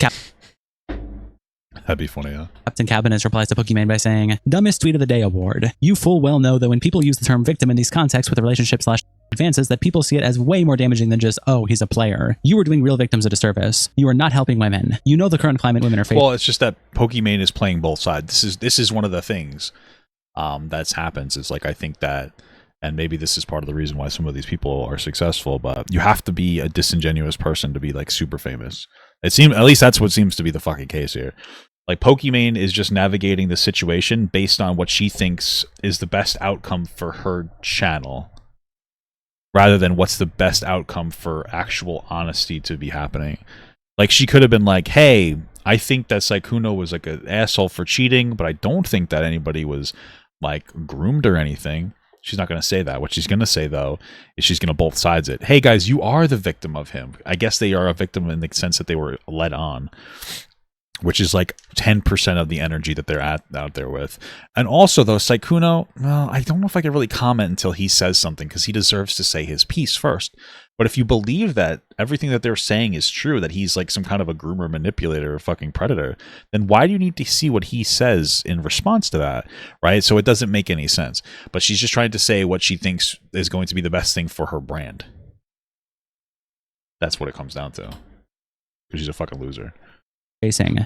That'd be funny, yeah. Captain Cabinets replies to Pokimane by saying, dumbest tweet of the day award. You full well know that when people use the term victim in these contexts with a relationship / advances, that people see it as way more damaging than just, oh, he's a player. You are doing real victims a disservice. You are not helping women. You know the current climate women are facing. Well, it's just that Pokimane is playing both sides. This is one of the things that's happens. Is like, I think that, and maybe this is part of the reason why some of these people are successful, but you have to be a disingenuous person to be like super famous. It seems, at least that's what seems to be the fucking case here. Like, Pokimane is just navigating the situation based on what she thinks is the best outcome for her channel, rather than what's the best outcome for actual honesty to be happening. Like, she could have been like, hey, I think that Sykkuno was like an asshole for cheating, but I don't think that anybody was like groomed or anything. She's not going to say that. What she's going to say, though, is she's going to both sides it. Hey, guys, you are the victim of him. I guess they are a victim in the sense that they were led on, which is like 10% of the energy that they're out there with. And also, though, Sykkuno, well, I don't know if I can really comment until he says something, because he deserves to say his piece first. But if you believe that everything that they're saying is true, that he's like some kind of a groomer, manipulator, or fucking predator, then why do you need to see what he says in response to that, right? So it doesn't make any sense. But she's just trying to say what she thinks is going to be the best thing for her brand. That's what it comes down to. Because she's a fucking loser.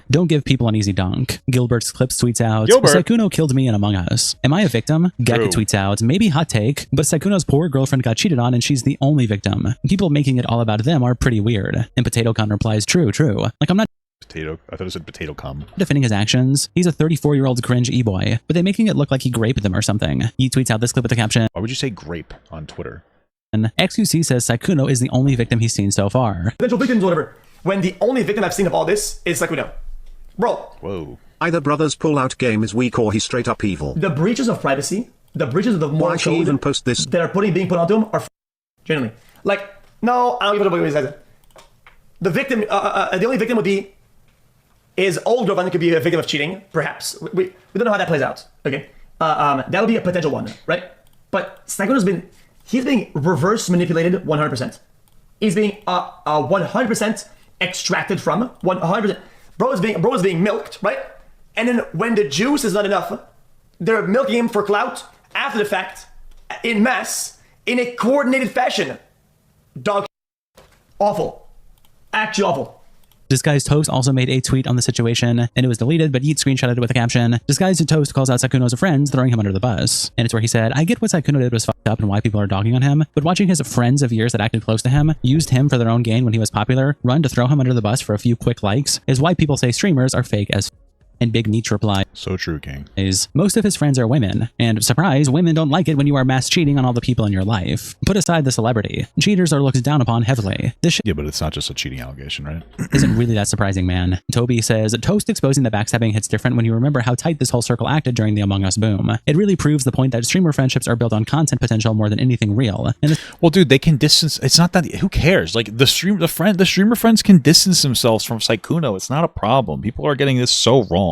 Don't give people an easy dunk. Gilbert's Clips tweets out, Gilbert. Sykkuno killed me in Among Us. Am I a victim? Gecko tweets out, maybe hot take, but Sykkuno's poor girlfriend got cheated on and she's the only victim. People making it all about them are pretty weird. And Potato Con replies, true. Like, I'm not Potato, I thought it said potato cum. defending his actions. He's a 34-year-old cringe e-boy, but they're making it look like he raped them or something. He tweets out this clip with the caption, Why would you say grape on Twitter? and XQC says Sykkuno is the only victim he's seen so far. Potential victims, whatever. When the only victim I've seen of all this is Sykkuno. Bro. Whoa. Either brother's pull-out game is weak or he's straight up evil. The breaches of privacy, the breaches of the moral Why she code even post this? that are being put onto him are genuinely. Like, no, I don't give a fuck what he says. The victim, the only victim would be his old girlfriend could be a victim of cheating, perhaps. We don't know how that plays out, okay? That'll be a potential one, right? But Sykkuno's he's being reverse manipulated 100%. He's being 100% extracted from, 100%. Bro is being milked, right? And then when the juice is not enough, they're milking him for clout after the fact, in mass, in a coordinated fashion. Dog. Awful. Actually awful. Disguised Toast also made a tweet on the situation, and it was deleted, but Yeet screenshotted it with a caption, Disguised Toast calls out Sykkuno's friends, throwing him under the bus. And it's where he said, I get what Sykkuno did was fucked up and why people are dogging on him, but watching his friends of years that acted close to him, used him for their own gain when he was popular, run to throw him under the bus for a few quick likes, is why people say streamers are fake as And Big Neech replies, So true, King. Most of his friends are women, and surprise, women don't like it when you are mass cheating on all the people in your life. Put aside the celebrity. Cheaters are looked down upon heavily. This shit Yeah, but it's not just a cheating allegation, right? isn't really that surprising, man. Toby says, Toast exposing the backstabbing hits different when you remember how tight this whole circle acted during the Among Us boom. It really proves the point that streamer friendships are built on content potential more than anything real. And Well, dude, they can distance. It's not that. Who cares? Like the streamer friends can distance themselves from Sykkuno. It's not a problem. People are getting this so wrong.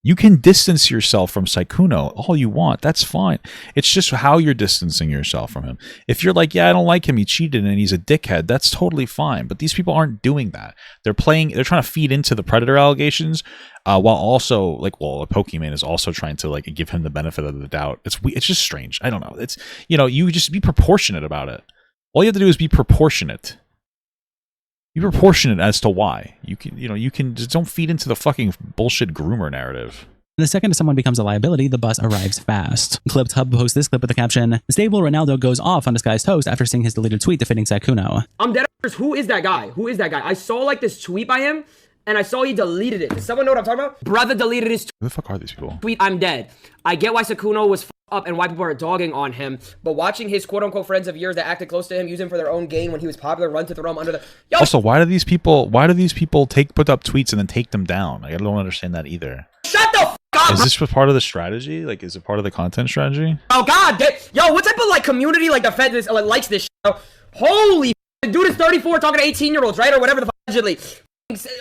You can distance yourself from Sykkuno all you want. That's fine. It's just how you're distancing yourself from him. If you're like, yeah, I don't like him, he cheated and he's a dickhead, that's totally fine. But these people aren't doing that. They're trying to feed into the Predator allegations, while also, like, well, Pokimane is also trying to, like, give him the benefit of the doubt. It's just strange. I don't know. It's, you just be proportionate about it. All you have to do is be proportionate. Be proportionate as to why. You can just don't feed into the fucking bullshit groomer narrative. the second someone becomes a liability, the bus arrives fast. Clipped Hub posts this clip with the caption, Stable Ronaldo goes off on Disguised Toast after seeing his deleted tweet defending Sykkuno. I'm dead. Who is that guy? Who is that guy? I saw like this tweet by him, and I saw he deleted it. Does someone know what I'm talking about? Brother deleted his Who the fuck are these people? tweet. I'm dead. I get why Sykkuno was up and why people are dogging on him, but watching his quote-unquote friends of years that acted close to him use him for their own gain when he was popular run to throw him under the... Yo! Also, why do these people put up tweets and then take them down? Like, I don't understand that either. Shut the f*** up! Is this part of the strategy? Like, is it part of the content strategy? Oh god, yo, what type of like community like defends this, likes this shit, yo? Holy f***, dude is 34 talking to 18-year-olds, right? Or whatever the f***, allegedly.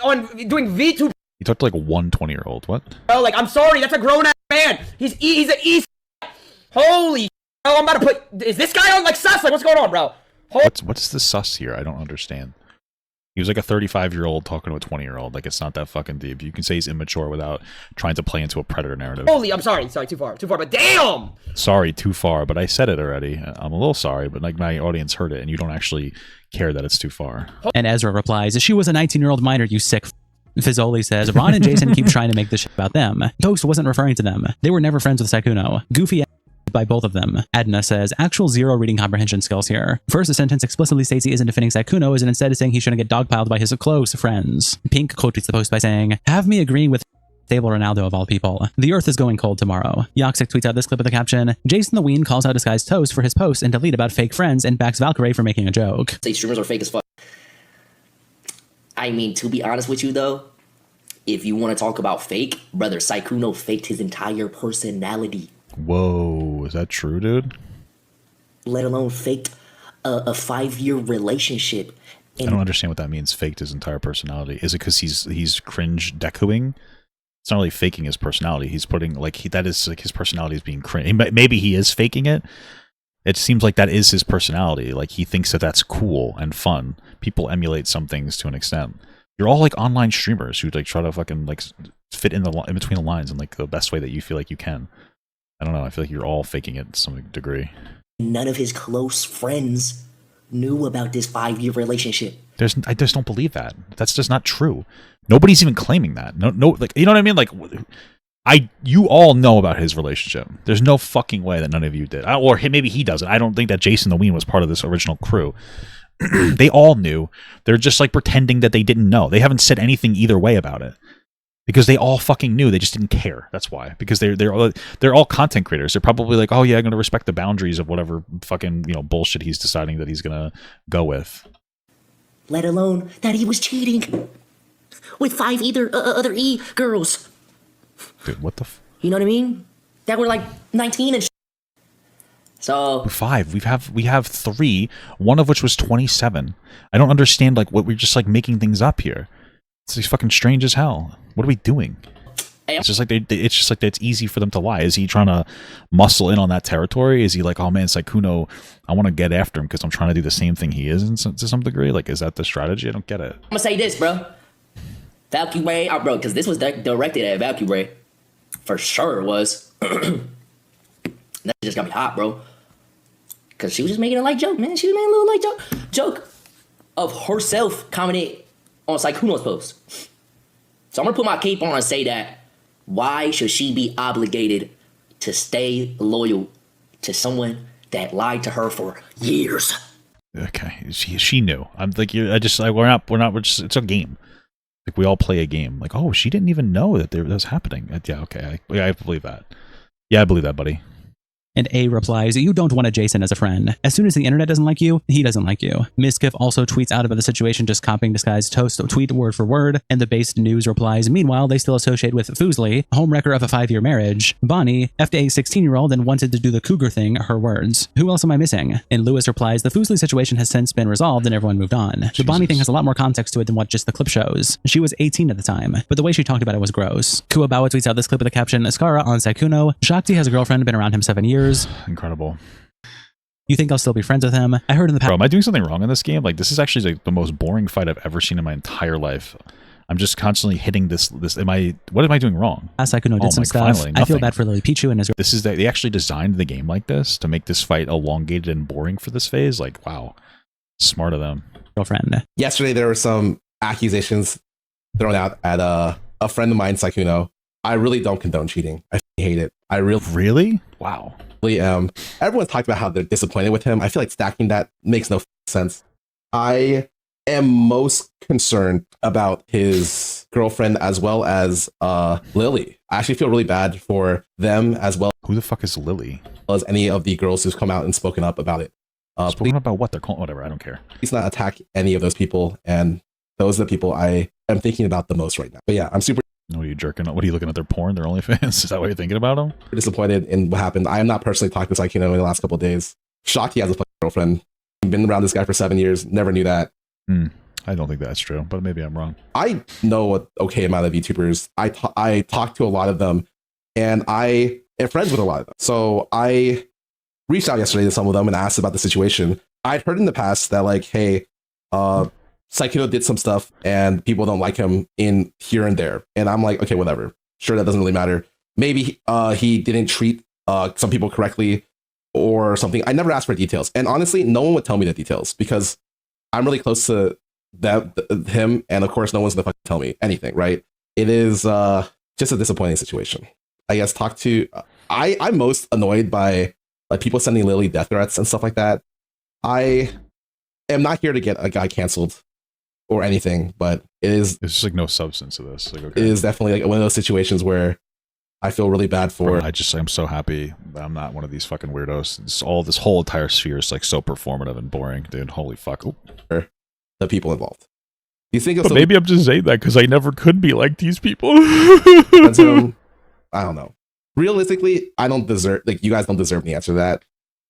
On doing V2. You talked to like one 20-year-old. What? Bro, like, I'm sorry, that's a grown-ass man. He's an East. Holy bro, I'm about to put... Is this guy on, like, sus? Like, what's going on, bro? What's the sus here? I don't understand. He was like a 35-year-old talking to a 20-year-old. Like, it's not that fucking deep. You can say he's immature without trying to play into a predator narrative. Holy, I'm sorry, too far, but damn! Sorry, too far, but I said it already. I'm a little sorry, but like my audience heard it, and you don't actually care that it's too far. And Ezra replies, she was a 19-year-old minor, you sick Fizoli says, Ron and Jason keep trying to make this shit about them. Toast wasn't referring to them. They were never friends with Sykkuno. Goofy by both of them. Adna says, actual zero reading comprehension skills here. First, the sentence explicitly states he isn't defending Sykkuno, and instead is saying he shouldn't get dogpiled by his close friends. Pink quote tweets the post by saying, have me agreeing with Stable Ronaldo of all people. The earth is going cold tomorrow. Yoxic tweets out this clip with the caption, Jason the Ween calls out Disguised Toast for his post and delete about fake friends and backs Valkyrie for making a joke. Say streamers are fake as fuck. I mean, to be honest with you though, if you want to talk about fake, brother, Sykkuno faked his entire personality. Whoa, is that true, dude? Let alone faked a 5-year relationship. I don't understand what that means, faked his entire personality. Is it because he's cringe decoing? It's not really faking his personality. He's putting, like, that is, like, his personality is being cringe. Maybe he is faking it. It seems like that is his personality. Like, he thinks that that's cool and fun. People emulate some things to an extent. You're all, like, online streamers who, like, try to fucking, like, fit in between the lines in, like, the best way that you feel like you can. I don't know. I feel like you're all faking it to some degree. None of his close friends knew about this 5-year relationship. I just don't believe that. That's just not true. Nobody's even claiming that. No, like, you know what I mean? Like, you all know about his relationship. There's no fucking way that none of you did. Or maybe he doesn't. I don't think that Jason the Ween was part of this original crew. They all knew. They're just like pretending that they didn't know. They haven't said anything either way about it. Because they all fucking knew. They just didn't care. That's why. Because they're all content creators. They're probably like, oh yeah, I'm gonna respect the boundaries of whatever fucking bullshit he's deciding that he's gonna go with. Let alone that he was cheating with 5 other E girls. Dude, what the? You know what I mean? That were like 19 and. So 5. We have 3. One of which was 27. I don't understand. Like, what we're just like making things up here. It's fucking strange as hell. What are we doing? It's just like it's just like it's easy for them to lie. Is he trying to muscle in on that territory? Is he like, oh man, Sykkuno, I want to get after him because I'm trying to do the same thing he is to some degree? Like, is that the strategy? I don't get it. I'm gonna say this, bro. Valkyrie, bro, because this was directed at Valkyrie. For sure it was. That just got me hot, bro. Because she was just making a light joke, man. She was making a little light joke of herself commenting on Sykkuno's post. So I'm gonna put my cape on and say that why should she be obligated to stay loyal to someone that lied to her for years? Okay, she knew. I'm like, we're not. It's a game. Like, we all play a game. Like, oh, she didn't even know that that was happening. Yeah, okay, I believe that. Yeah, I believe that, buddy. And A replies, you don't want a Jason as a friend. As soon as the internet doesn't like you, he doesn't like you. Miskiff also tweets out about the situation, just copying Disguised Toast tweet word for word. And the based news replies, meanwhile, they still associate with Foosley, homewrecker of a 5-year marriage. Bonnie, effed a 16-year-old and wanted to do the cougar thing, her words. Who else am I missing? And Lewis replies, the Foosley situation has since been resolved and everyone moved on. The Bonnie thing has a lot more context to it than what just the clip shows. She was 18 at the time, but the way she talked about it was gross. Kuwabawa tweets out this clip with the caption, Skara on Sykkuno. Shakti has a girlfriend, been around him 7 years. Incredible. You think I'll still be friends with him? I heard in the past. Bro, am I doing something wrong in this game? Like, this is actually like the most boring fight I've ever seen in my entire life. I'm just constantly hitting this. What am I doing wrong? Sykkuno did some stuff. Finally, I feel bad for Lily Pichu and his. This is they actually designed the game like this to make this fight elongated and boring for this phase. Like, wow, smart of them. Girlfriend. Yesterday there were some accusations thrown out at a friend of mine, Sykkuno. I really don't condone cheating. I hate it. I really. Wow. Everyone's talked about how they're disappointed with him. I feel like stacking that makes no sense. I am most concerned about his girlfriend as well as Lily. I actually feel really bad for them as well. Who the fuck is Lily? As any of the girls who's come out and spoken up about it. Spoken about what? They're calling whatever. I don't care. Please not attack any of those people, and those are the people I am thinking about the most right now. But yeah, I'm super. What are you jerking? What are you looking at their porn? Their OnlyFans? Is that what you're thinking about them? Disappointed in what happened. I am not personally talking to Sykkuno in the last couple of days. Shocked he has a fucking girlfriend. Been around this guy for 7 years. Never knew that. I don't think that's true, but maybe I'm wrong. I know an okay amount of YouTubers. I talk to a lot of them, and I am friends with a lot of them. So I reached out yesterday to some of them and asked about the situation. I'd heard in the past that like, hey, Sykkuno did some stuff and people don't like him in here and there. And I'm like, okay, whatever. Sure, that doesn't really matter. Maybe he didn't treat some people correctly or something. I never asked for details. And honestly, no one would tell me the details because I'm really close to him. And of course, no one's going to tell me anything, right? It is just a disappointing situation. I guess I'm most annoyed by like people sending Lily death threats and stuff like that. I am not here to get a guy canceled or anything, but it's just like no substance to this. Like, okay. It is definitely like one of those situations where I feel really bad for. I'm so happy that I'm not one of these fucking weirdos. This whole entire sphere is like so performative and boring, dude. Holy fuck. The people involved. You think but maybe I'm just saying that because I never could be like these people. I don't know. Realistically, I don't deserve, like, you guys don't deserve the answer to that.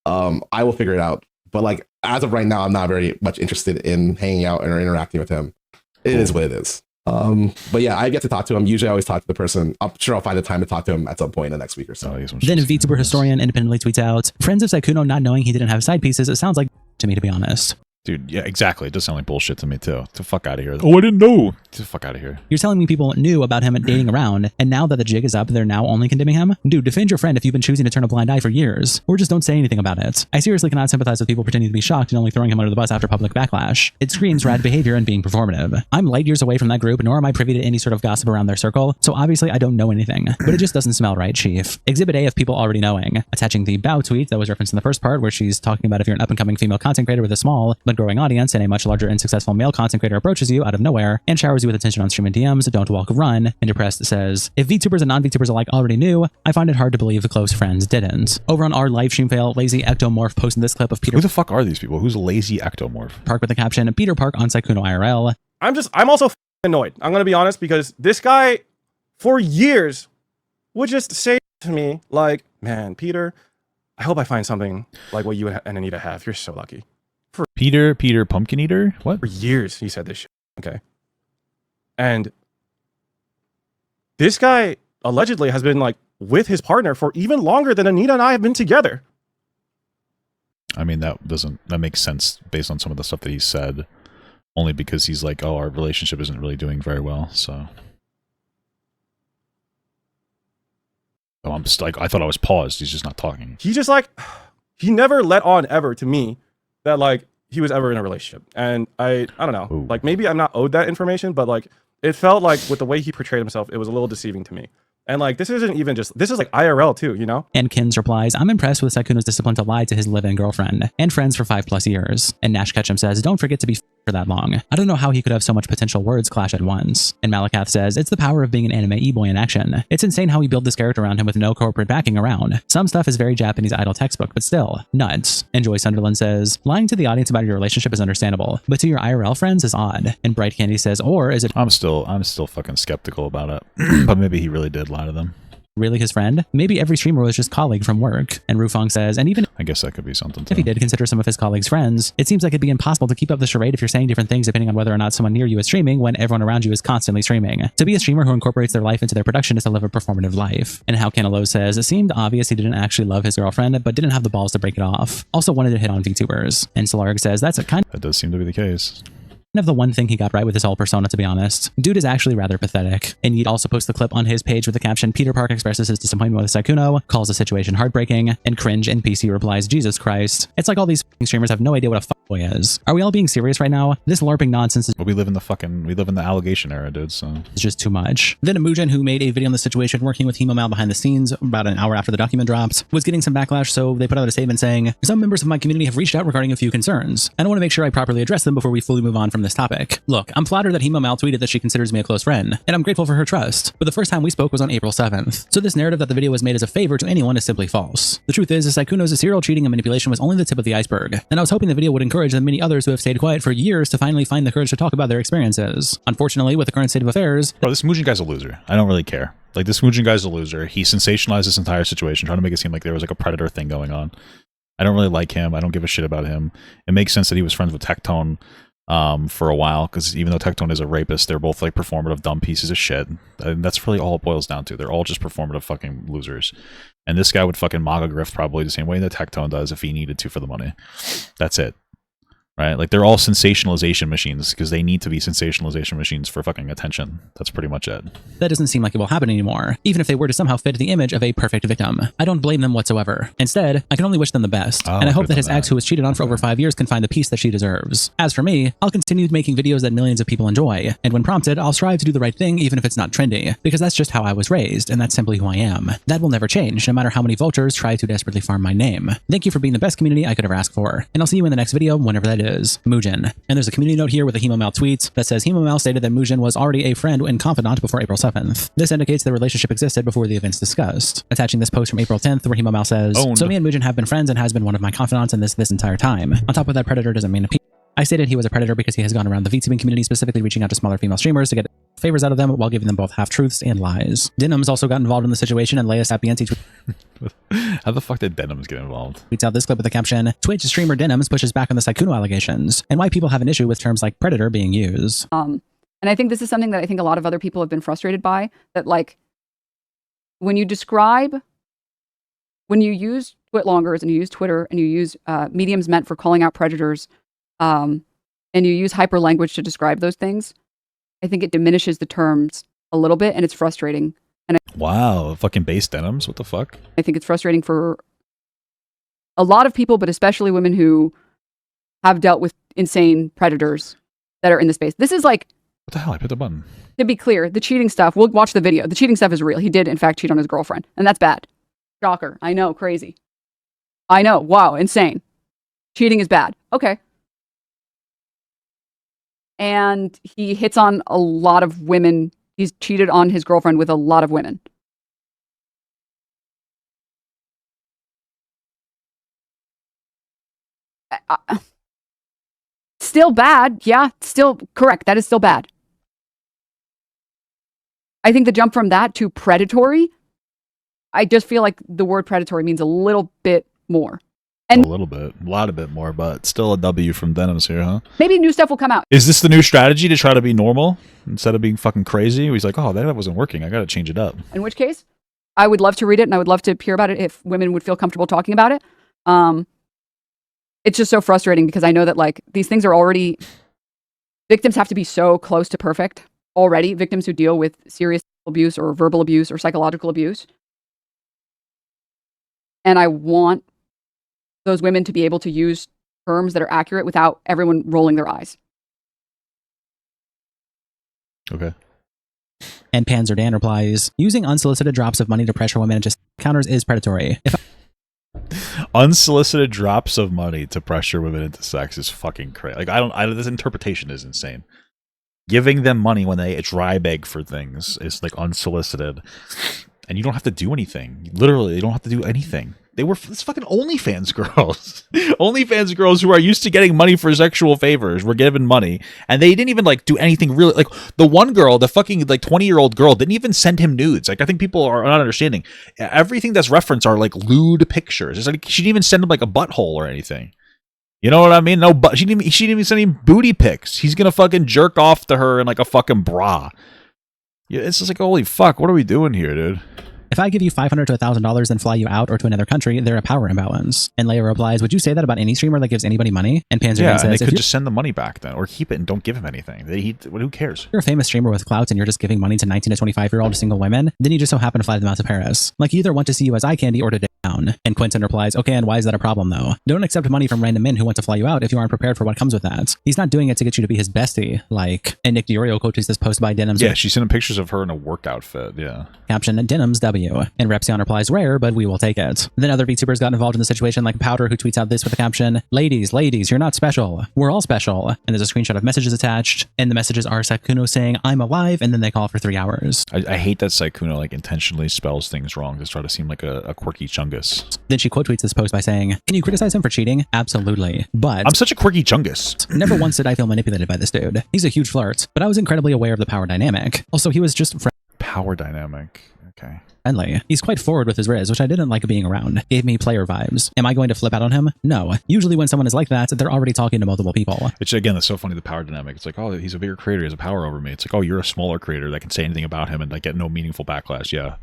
I will figure it out. But like, as of right now, I'm not very much interested in hanging out or interacting with him. It is what it is. But yeah, I get to talk to him. Usually I always talk to the person. I'm sure I'll find the time to talk to him at some point in the next week or so. Then VTuber Historian independently tweets out, friends of Sykkuno not knowing he didn't have side pieces, it sounds like to me, to be honest. Dude, yeah, exactly. It does sound like bullshit to me, too. Get the fuck out of here. Oh, I didn't know. Get the fuck out of here. You're telling me people knew about him dating around, and now that the jig is up, they're now only condemning him? Dude, defend your friend if you've been choosing to turn a blind eye for years. Or just don't say anything about it. I seriously cannot sympathize with people pretending to be shocked and only throwing him under the bus after public backlash. It screams rad behavior and being performative. I'm light years away from that group, nor am I privy to any sort of gossip around their circle, so obviously I don't know anything. But it just doesn't smell right, Chief. Exhibit A of people already knowing. Attaching the Bow tweet that was referenced in the first part, where she's talking about if you're an up-and-coming female content creator with a small but growing audience and a much larger and successful male content creator approaches you out of nowhere and showers you with attention on stream and DMs, don't walk, run. And Depressed says, if VTubers and non-VTubers alike already knew, I find it hard to believe the close friends didn't. Over on our live stream fail, Lazy Ectomorph posted this clip of Peter. Who the fuck are these people? Who's Lazy Ectomorph? Park with the caption, Peter Park on Sykkuno IRL. I'm also annoyed. I'm gonna be honest, because this guy for years would just say to me like, man, Peter, I hope I find something like what you and Anita have. You're so lucky. For Peter Pumpkin Eater? What? For years he said this shit. Okay. And this guy allegedly has been like with his partner for even longer than Anita and I have been together. I mean, that makes sense based on some of the stuff that he said, only because he's like, oh, our relationship isn't really doing very well, so. Oh, I'm just like, I thought I was paused. He's just not talking. He just like, he never let on ever to me that like he was ever in a relationship. And I don't know, Ooh. like maybe I'm not owed that information, but like it felt like with the way he portrayed himself, it was a little deceiving to me. And like, this isn't even just, this is like IRL too, you know? And Kins replies, I'm impressed with Sykkuno's discipline to lie to his live-in girlfriend and friends for 5+ years. And Nash Ketchum says, don't forget to be for that long. I don't know how he could have so much potential words clash at once. And Malakath says, it's the power of being an anime e-boy in action. It's insane how he built this character around him with no corporate backing around. Some stuff is very Japanese idol textbook, but still, nuts. And Joy Sunderland says, lying to the audience about your relationship is understandable, but to your IRL friends is odd. And Bright Candy says, or is it— I'm still fucking skeptical about it. But maybe he really did lie to them. Really his friend? Maybe every streamer was just colleague from work. And Rufong says, and even I guess that could be something too. If he did consider some of his colleagues friends, it seems like it'd be impossible to keep up the charade if you're saying different things depending on whether or not someone near you is streaming when everyone around you is constantly streaming. To be a streamer who incorporates their life into their production is to live a performative life. And how Canelo says, it seemed obvious he didn't actually love his girlfriend, but didn't have the balls to break it off. Also wanted to hit on VTubers. And Solarg says, that's a kind that does seem to be the case. of the one thing he got right with his whole persona, to be honest. Dude is actually rather pathetic. And Yeet also posts the clip on his page with the caption, Peter Park expresses his disappointment with Sykkuno, calls the situation heartbreaking, and Cringe NPC replies, Jesus Christ. It's like all these streamers have no idea what a fuckboy is. Are we all being serious right now? This LARPing nonsense is— But we live in the allegation era, dude, so. It's just too much. Then Mugen, who made a video on the situation working with Hemomal behind the scenes about an hour after the document dropped, was getting some backlash, so they put out a statement saying, some members of my community have reached out regarding a few concerns, and I want to make sure I properly address them before we fully move on from this topic. Look, I'm flattered that Hemomal tweeted that she considers me a close friend, and I'm grateful for her trust, but the first time we spoke was on April 7th, so this narrative that the video was made as a favor to anyone is simply false. The truth is, Sykkuno's serial cheating and manipulation was only the tip of the iceberg, and I was hoping the video would encourage the many others who have stayed quiet for years to finally find the courage to talk about their experiences. Unfortunately, with the current state of affairs— Bro, this Mugen guy's a loser. I don't really care. Like, this Mugen guy's a loser. He sensationalized this entire situation, trying to make it seem like there was like a predator thing going on. I don't really like him. I don't give a shit about him. It makes sense that he was friends with Tectone for a while, because even though Tectone is a rapist, they're both like performative dumb pieces of shit. And that's really all it boils down to. They're all just performative fucking losers. And this guy would fucking MAGA grift probably the same way that Tectone does if he needed to for the money. That's it. right? Like they're all sensationalization machines because they need to be sensationalization machines for fucking attention. That's pretty much it. That doesn't seem like it will happen anymore, even if they were to somehow fit the image of a perfect victim. I don't blame them whatsoever. Instead, I can only wish them the best, and I hope that his ex who was cheated on for over 5 years can find the peace that she deserves. As for me, I'll continue making videos that millions of people enjoy, and when prompted, I'll strive to do the right thing even if it's not trendy, because that's just how I was raised, and that's simply who I am. That will never change, no matter how many vultures try to desperately farm my name. Thank you for being the best community I could ever ask for, and I'll see you in the next video, whenever that is. Muujin. And there's a community note here with a Hemomel tweet that says Hemomel stated that Muujin was already a friend and confidant before April 7th. This indicates the relationship existed before the events discussed. Attaching this post from April 10th where Hemomel says, So me and Muujin have been friends and has been one of my confidants in this entire time. On top of that, Predator doesn't mean a I stated he was a predator because he has gone around the VTubing community, specifically reaching out to smaller female streamers to get favors out of them while giving them both half-truths and lies. Denims also got involved in the situation, and Leia Sapienti How the fuck did Denims get involved? Tweets out this clip with the caption, Twitch streamer Denims pushes back on the Sykkuno allegations, and why people have an issue with terms like predator being used. And I think this is something that I think a lot of other people have been frustrated by, that like, when you use Twitlongers and you use Twitter and you use mediums meant for calling out predators, and you use hyperlanguage to describe those things, I think it diminishes the terms a little bit, and it's frustrating. And wow, fucking base Denims, what the fuck? I think it's frustrating for a lot of people, but especially women who have dealt with insane predators that are in the space. This is like, what the hell? I hit the button. To be clear, the cheating stuff, we'll watch the video. The cheating stuff is real. He did, in fact, cheat on his girlfriend, and that's bad. Shocker. I know, crazy. I know, wow, insane. Cheating is bad. Okay. And he hits on a lot of women. He's cheated on his girlfriend with a lot of women. Still bad. Yeah, still correct. That is still bad. I think the jump from that to predatory, I just feel like the word predatory means a little bit more. And a little bit, a lot of bit more, but still a W from Denims here, huh? Maybe new stuff will come out. Is this the new strategy to try to be normal instead of being fucking crazy? He's like, oh, that wasn't working. I got to change it up. In which case, I would love to read it and I would love to hear about it if women would feel comfortable talking about it. It's just so frustrating because I know that like these things are already, victims have to be so close to perfect already. Victims who deal with serious abuse or verbal abuse or psychological abuse. And I want those women to be able to use terms that are accurate without everyone rolling their eyes. Okay. And Panzer Dan replies, using unsolicited drops of money to pressure women into counters is predatory. Unsolicited drops of money to pressure women into sex is fucking crazy. Like, this interpretation is insane. Giving them money when they dry beg for things is like unsolicited. And you don't have to do anything. Literally, you don't have to do anything. It's fucking OnlyFans girls. OnlyFans girls who are used to getting money for sexual favors were given money. And they didn't even like do anything really. Like the one girl, the fucking like 20-year-old girl didn't even send him nudes. Like I think people are not understanding. Everything that's referenced are like lewd pictures. It's like she didn't even send him like a butthole or anything. You know what I mean? No, but she didn't even send him booty pics. He's gonna fucking jerk off to her in like a fucking bra. Yeah, it's just like, holy fuck, what are we doing here, dude? If I give you $500 to $1,000 and fly you out or to another country, they're a power imbalance. And Leia replies, would you say that about any streamer that gives anybody money? And Panzer Dan says, and they could just send the money back then, or keep it and don't give him anything. Who cares? If you're a famous streamer with clout and you're just giving money to 19 to 25-year-old single women, then you just so happen to fly them out to Paris. Like you either want to see you as eye candy or to down. And Quentin replies, okay, and why is that a problem though? Don't accept money from random men who want to fly you out if you aren't prepared for what comes with that. He's not doing it to get you to be his bestie, like. And Nick Diarrhea quotes this post by Denims. Yeah, she's sending pictures of her in a work outfit, yeah. Caption, Denims W. And Repsion replies, rare, but we will take it. Then other VTubers got involved in the situation, like Powder, who tweets out this with the caption, ladies, you're not special. We're all special. And there's a screenshot of messages attached, and the messages are Sykkuno saying, I'm alive, and then they call for 3 hours. I hate that Sykkuno like intentionally spells things wrong to try to seem like a quirky chungus. Then she quote tweets this post by saying, can you criticize him for cheating? Absolutely. But I'm such a quirky chungus. Never once did I feel manipulated by this dude. He's a huge flirt, but I was incredibly aware of the power dynamic. Also, he was just power dynamic. Okay. Friendly. He's quite forward with his riz, which I didn't like being around. Gave me player vibes. Am I going to flip out on him? No. Usually when someone is like that, they're already talking to multiple people. Which again, that's so funny, the power dynamic. It's like, oh, he's a bigger creator, he has a power over me. It's like, oh, you're a smaller creator that can say anything about him and like get no meaningful backlash. Yeah.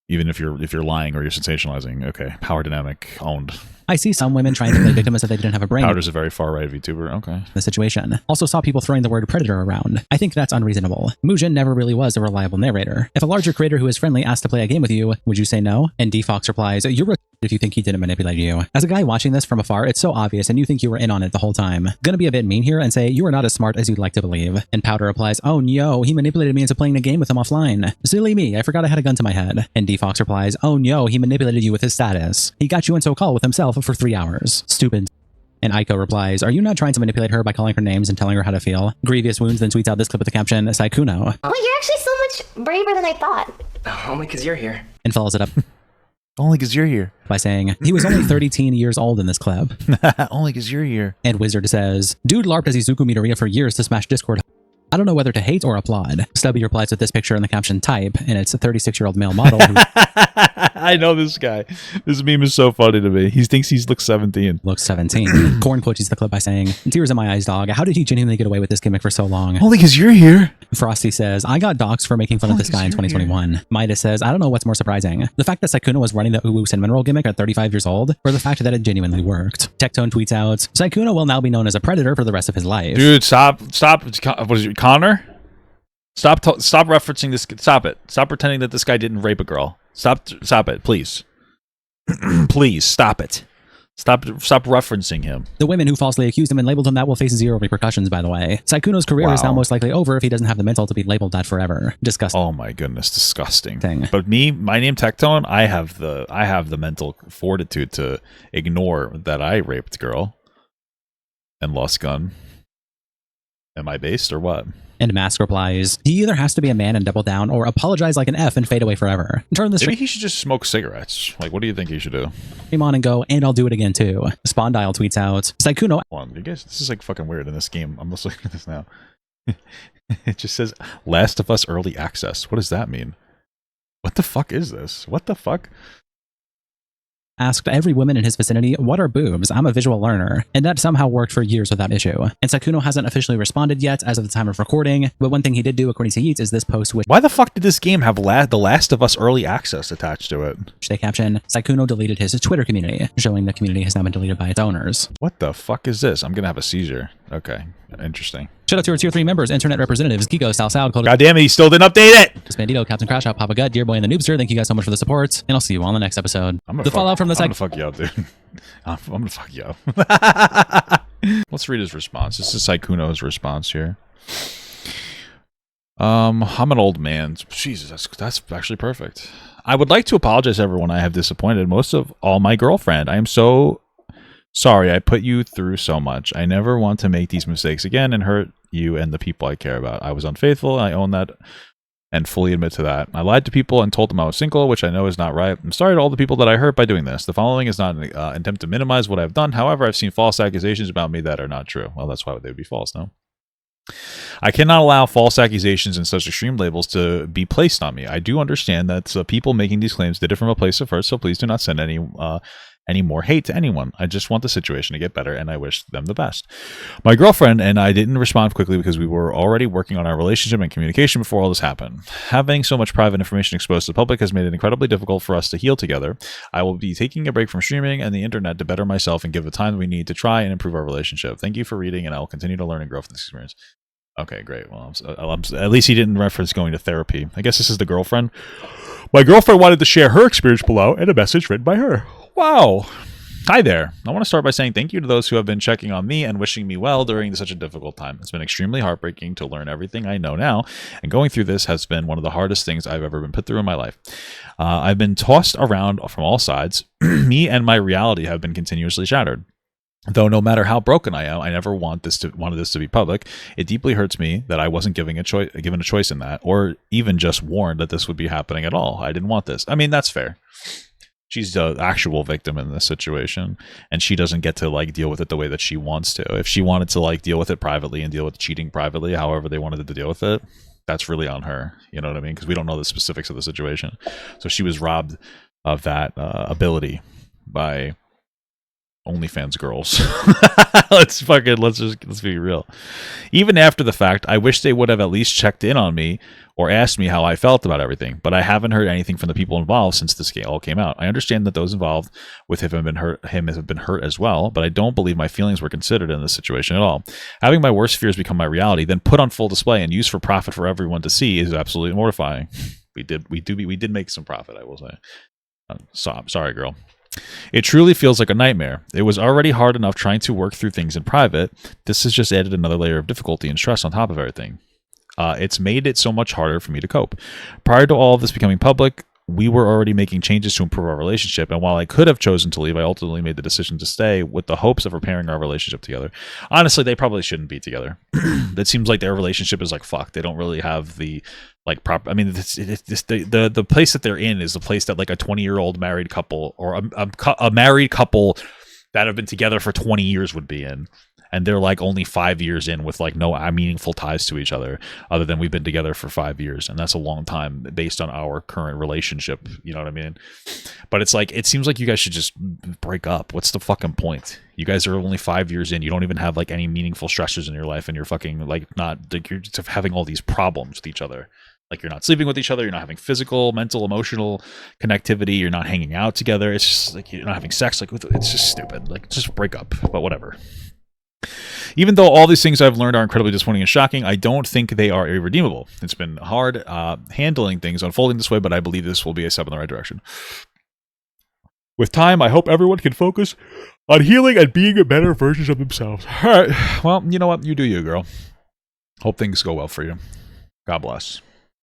Even if you're lying or you're sensationalizing. Okay. Power dynamic owned. I see some women trying to play victim as if they didn't have a brain. Powder's a very far-right VTuber. Okay. The situation. Also saw people throwing the word predator around. I think that's unreasonable. Muujin never really was a reliable narrator. If a larger creator who is friendly asked to play a game with you, would you say no? And D-Fox replies, you're a if you think he didn't manipulate you. As a guy watching this from afar, it's so obvious and you think you were in on it the whole time. Gonna be a bit mean here and say you are not as smart as you'd like to believe. And Powder replies, oh no, he manipulated me into playing a game with him offline. Silly me, I forgot I had a gun to my head. And D-Fox replies, oh no, he manipulated you with his status. He got you into a call with himself for 3 hours. Stupid. And Aiko replies, are you not trying to manipulate her by calling her names and telling her how to feel? Grievous Wounds then tweets out this clip with the caption, Sykkuno. Wait, you're actually so much braver than I thought. Only because you're here. And follows it up Only because you're here. by saying, he was only 13 years old in this clip. Only because you're here. And Wizard says, dude LARPed as Izuku Midoriya for years to smash Discord. I don't know whether to hate or applaud. Stubby replies with this picture in the caption type, and it's a 36-year-old male model who I know this guy. This meme is so funny to me. He thinks he looks 17. looks 17. Corn quotes the clip by saying, tears in my eyes, dog. How did he genuinely get away with this gimmick for so long? Only because you're here. Frosty says, I got doxxed for making fun of this guy in 2021. Midas says, I don't know what's more surprising. The fact that Sykkuno was running the Uwu Cinnamon Roll gimmick at 35 years old, or the fact that it genuinely worked. Tectone tweets out, Sykkuno will now be known as a predator for the rest of his life. Dude, stop. What is it, Connor? Stop referencing this. Stop it. Stop pretending that this guy didn't rape a girl. Stop it, please. Please, stop it. Stop referencing him. The women who falsely accused him and labeled him that will face zero repercussions, by the way. Sykkuno's career is now most likely over if he doesn't have the mental to be labeled that forever. Disgusting. Oh my goodness, disgusting. But my name Tectone, I have the mental fortitude to ignore that I raped girl and lost gun. Am I based or what? And Mask replies, he either has to be a man and double down or apologize like an F and fade away forever. Turn this Maybe he should just smoke cigarettes. Like, what do you think he should do? stream on and go, and I'll do it again too. Spondyle tweets out, Sykkuno. Hold on, you guys, this is like fucking weird in this game. I'm just looking at this now. It just says Last of Us Early Access. What does that mean? What the fuck is this? What the fuck? Asked every woman in his vicinity, what are boobs? I'm a visual learner. And that somehow worked for years without issue. And Sykkuno hasn't officially responded yet as of the time of recording, but one thing he did do according to Yeats is this post which Why the fuck did this game have The Last of Us Early Access attached to it? they caption, Sykkuno deleted his Twitter community, showing the community has now been deleted by its owners. What the fuck is this? I'm gonna have a seizure. Okay, interesting. Shout out to our tier 3 members, internet representatives, Kiko, Sal Sal, God damn it, he still didn't update it! Bandito, Captain Crash Out, Papa Gut, Dear Boy, and the Noobster. Thank you guys so much for the support, and I'll see you all in the next episode. The fallout from the I'm gonna fuck you up, dude. I'm gonna fuck you up. Let's read his response. This is Sykkuno's response here. I'm an old man. Jesus, that's actually perfect. I would like to apologize to everyone I have disappointed, most of all my girlfriend. I am so sorry I put you through so much. I never want to make these mistakes again and hurt you and the people I care about. I was unfaithful, and I own that and fully admit to that. I lied to people and told them I was single, which I know is not right. I'm sorry to all the people that I hurt by doing this. The following is not an attempt to minimize what I've done. However, I've seen false accusations about me that are not true. Well, that's why they would be false, no? I cannot allow false accusations and such extreme labels to be placed on me. I do understand that people making these claims did it from a place of hurt, so please do not send any more hate to anyone. I just want the situation to get better, and I wish them the best. My girlfriend and I didn't respond quickly because we were already working on our relationship and communication before all this happened. Having so much private information exposed to the public has made it incredibly difficult for us to heal together. I will be taking a break from streaming and the internet to better myself and give the time we need to try and improve our relationship. Thank you for reading, and I will continue to learn and grow from this experience. Okay, great. Well, at least he didn't reference going to therapy. I guess this is the girlfriend. My girlfriend wanted to share her experience below and a message written by her. Wow. Hi there. I want to start by saying thank you to those who have been checking on me and wishing me well during such a difficult time. It's been extremely heartbreaking to learn everything I know now, and going through this has been one of the hardest things I've ever been put through in my life. I've been tossed around from all sides. Me and my reality have been continuously shattered. Though no matter how broken I am, I never wanted this to be public. It deeply hurts me that I wasn't given a choice in that, or even just warned that this would be happening at all. I didn't want this. I mean, that's fair. She's the actual victim in this situation, and she doesn't get to like deal with it the way that she wants to. If she wanted to like deal with it privately and deal with cheating privately, however they wanted to deal with it, that's really on her. You know what I mean? Because we don't know the specifics of the situation. So she was robbed of that ability by OnlyFans girls. Let's be real. Even after the fact, I wish they would have at least checked in on me or asked me how I felt about everything, but I haven't heard anything from the people involved since this all came out. I understand that those involved with him have been hurt as well, but I don't believe my feelings were considered in this situation at all. Having my worst fears become my reality, then put on full display and used for profit for everyone to see is absolutely mortifying. We did make some profit, I will say. I'm sorry, girl. It truly feels like a nightmare. It was already hard enough trying to work through things in private. This has just added another layer of difficulty and stress on top of everything. It's made it so much harder for me to cope. Prior to all of this becoming public, we were already making changes to improve our relationship, and while I could have chosen to leave, I ultimately made the decision to stay with the hopes of repairing our relationship together. Honestly, they probably shouldn't be together. It seems like their relationship is like fucked. They don't really have the like proper. I mean, the place that they're in is the place that like a 20-year-old married couple or a married couple that have been together for 20 years would be in. And they're like only 5 years in with like no meaningful ties to each other than we've been together for 5 years. And that's a long time based on our current relationship. You know what I mean? But it's like, it seems like you guys should just break up. What's the fucking point? You guys are only 5 years in. You don't even have like any meaningful stressors in your life. And you're fucking like not, like, you're just having all these problems with each other. Like you're not sleeping with each other. You're not having physical, mental, emotional connectivity. You're not hanging out together. It's just like you're not having sex. Like it's just stupid. Like just break up, but whatever. Even though all these things I've learned are incredibly disappointing and shocking, I don't think they are irredeemable. It's been hard handling things unfolding this way, but I believe this will be a step in the right direction. With time, I hope everyone can focus on healing and being better versions of themselves. All right. Well, you know what? You do you, girl. Hope things go well for you. God bless.